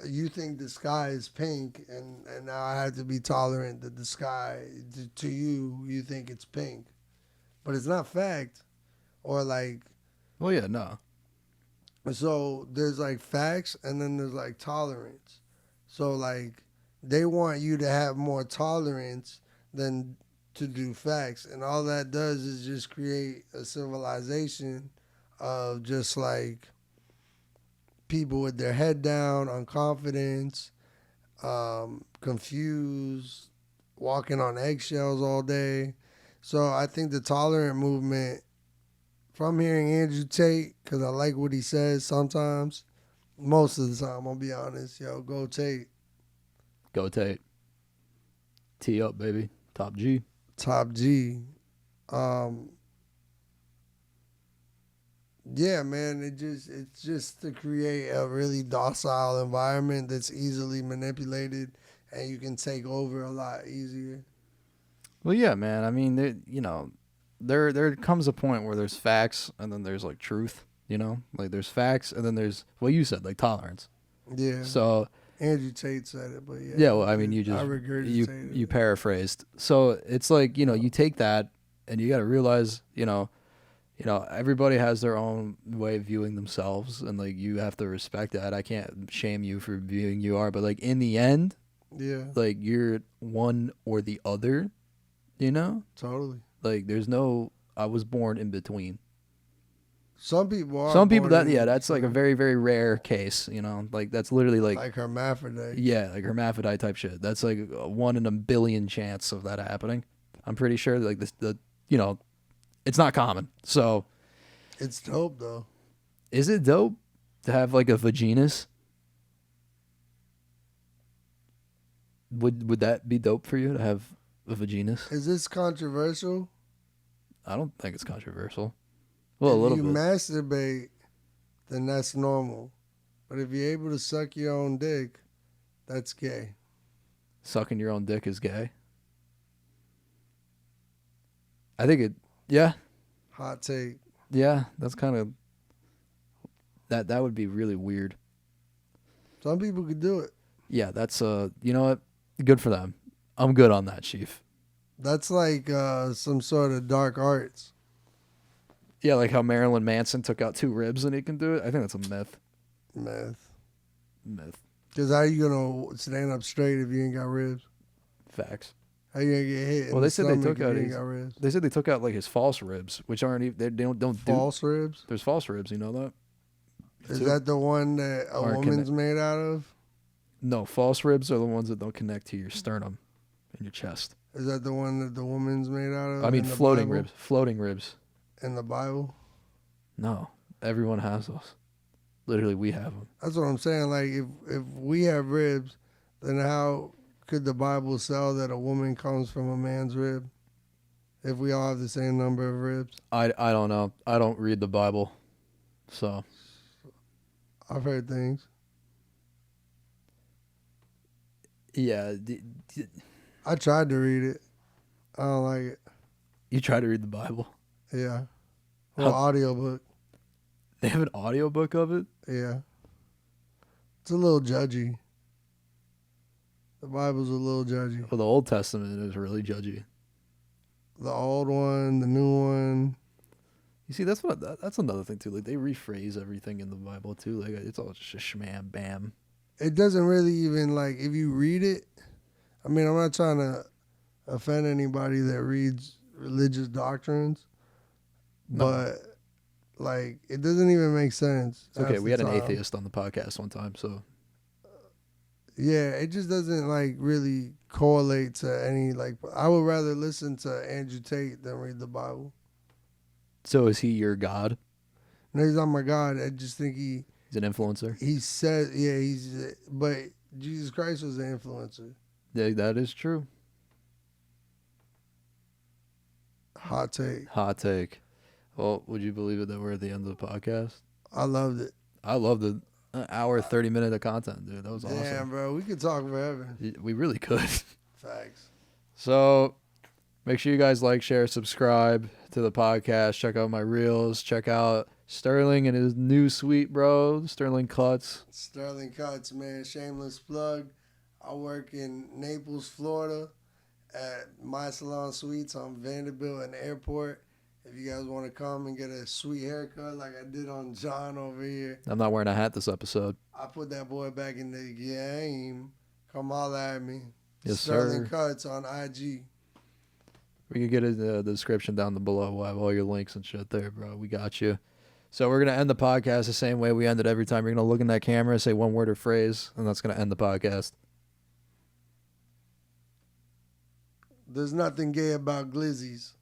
you think the sky is pink, and now I have to be tolerant that the sky, to you think it's pink. But it's not fact. Or, like... Well, yeah, no. So there's, like, facts, and then there's, like, tolerance. So, like, they want you to have more tolerance than to do facts. And all that does is just create a civilization of just, like, people with their head down, on confidence, confused, walking on eggshells all day. So I think the tolerant movement, from hearing Andrew Tate, because I like what he says sometimes, most of the time, I'll be honest, yo, go Tate. Go Tate. Tee up, baby. Top G. Top G. Yeah, man, it's just to create a really docile environment that's easily manipulated, and you can take over a lot easier. Well, yeah, man. I mean, there comes a point where there's facts and then there's, like, truth, you know? Like, there's facts and then there's what you said, like, tolerance. Yeah. So Andrew Tate said it, but yeah. Yeah, well, I mean, you paraphrased. So it's like, you take that and you got to realize, everybody has their own way of viewing themselves, and, like, you have to respect that. I can't shame you for viewing you are, but, like, in the end, yeah, like, you're one or the other, totally. Like, there's no I was born in between. Some people are. Some people that's like a very, very rare case, like, that's literally like hermaphrodite. Yeah, like hermaphrodite type shit. That's like a 1 in a billion chance of that happening. I'm pretty sure, like, it's not common. So it's dope, though. Is it dope to have, like, a vaginas? Would that be dope for you to have a vaginas? Is this controversial? I don't think it's controversial. Well, a little bit. If you masturbate, then that's normal. But if you're able to suck your own dick, that's gay. Sucking your own dick is gay? I think yeah. Hot take. Yeah, that's kind of... That would be really weird. Some people could do it. Yeah, that's, you know what? Good for them. I'm good on that, Chief. That's like some sort of dark arts. Yeah, like how Marilyn Manson took out 2 ribs and he can do it. I think that's a myth. Myth. Because how you going to stand up straight if you ain't got ribs? Facts. How you going to get hit? Well, they said they took out ribs? They said they took out, like, his false ribs, which aren't even... They don't false ribs? There's false ribs, you know that? Is that the one that a woman's made out of? No, false ribs are the ones that don't connect to your sternum and your chest. Is that the one that the woman's made out of? I mean, floating ribs. Floating ribs. In the Bible? No. Everyone has those. Literally, we have them. That's what I'm saying. Like, if we have ribs, then how could the Bible say that a woman comes from a man's rib? If we all have the same number of ribs? I don't know. I don't read the Bible. So. I've heard things. Yeah. I tried to read it. I don't like it. You tried to read the Bible? Yeah. Well, audiobook. They have an audiobook of it? Yeah. It's a little judgy. The Bible's a little judgy. Well, the Old Testament is really judgy. The old one, the new one. You see, that's another thing too. Like, they rephrase everything in the Bible too. Like, it's all just a shmam bam. It doesn't really even, like, if you read it. I mean, I'm not trying to offend anybody that reads religious doctrines, but, like, it doesn't even make sense. It's okay. We had an atheist on the podcast one time, so. Yeah, it just doesn't like really correlate to any like. I would rather listen to Andrew Tate than read the Bible. So is he your God? No, he's not my God. I just think He's an influencer. he said but Jesus Christ was an influencer. Yeah, that is true. Hot take. Hot take. Well, would you believe it that we're at the end of the podcast? I loved it. I loved it. An hour, 30 minutes of content, dude. That was awesome. Damn, bro, we could talk forever. We really could. Facts. So make sure you guys like, share, subscribe to the podcast. Check out my reels. Check out Sterling and his new suite, bro. Sterling Cuts. Sterling Cuts, man. Shameless plug. I work in Naples, Florida at My Salon Suites on Vanderbilt and Airport. If you guys want to come and get a sweet haircut like I did on John over here. I'm not wearing a hat this episode. I put that boy back in the game. Come holler at me. Yes, Sterling sir. Cuts on IG. We can get it in the description down below. We'll have all your links and shit there, bro. We got you. So we're going to end the podcast the same way we end it every time. You're going to look in that camera, say one word or phrase, and that's going to end the podcast. There's nothing gay about glizzies.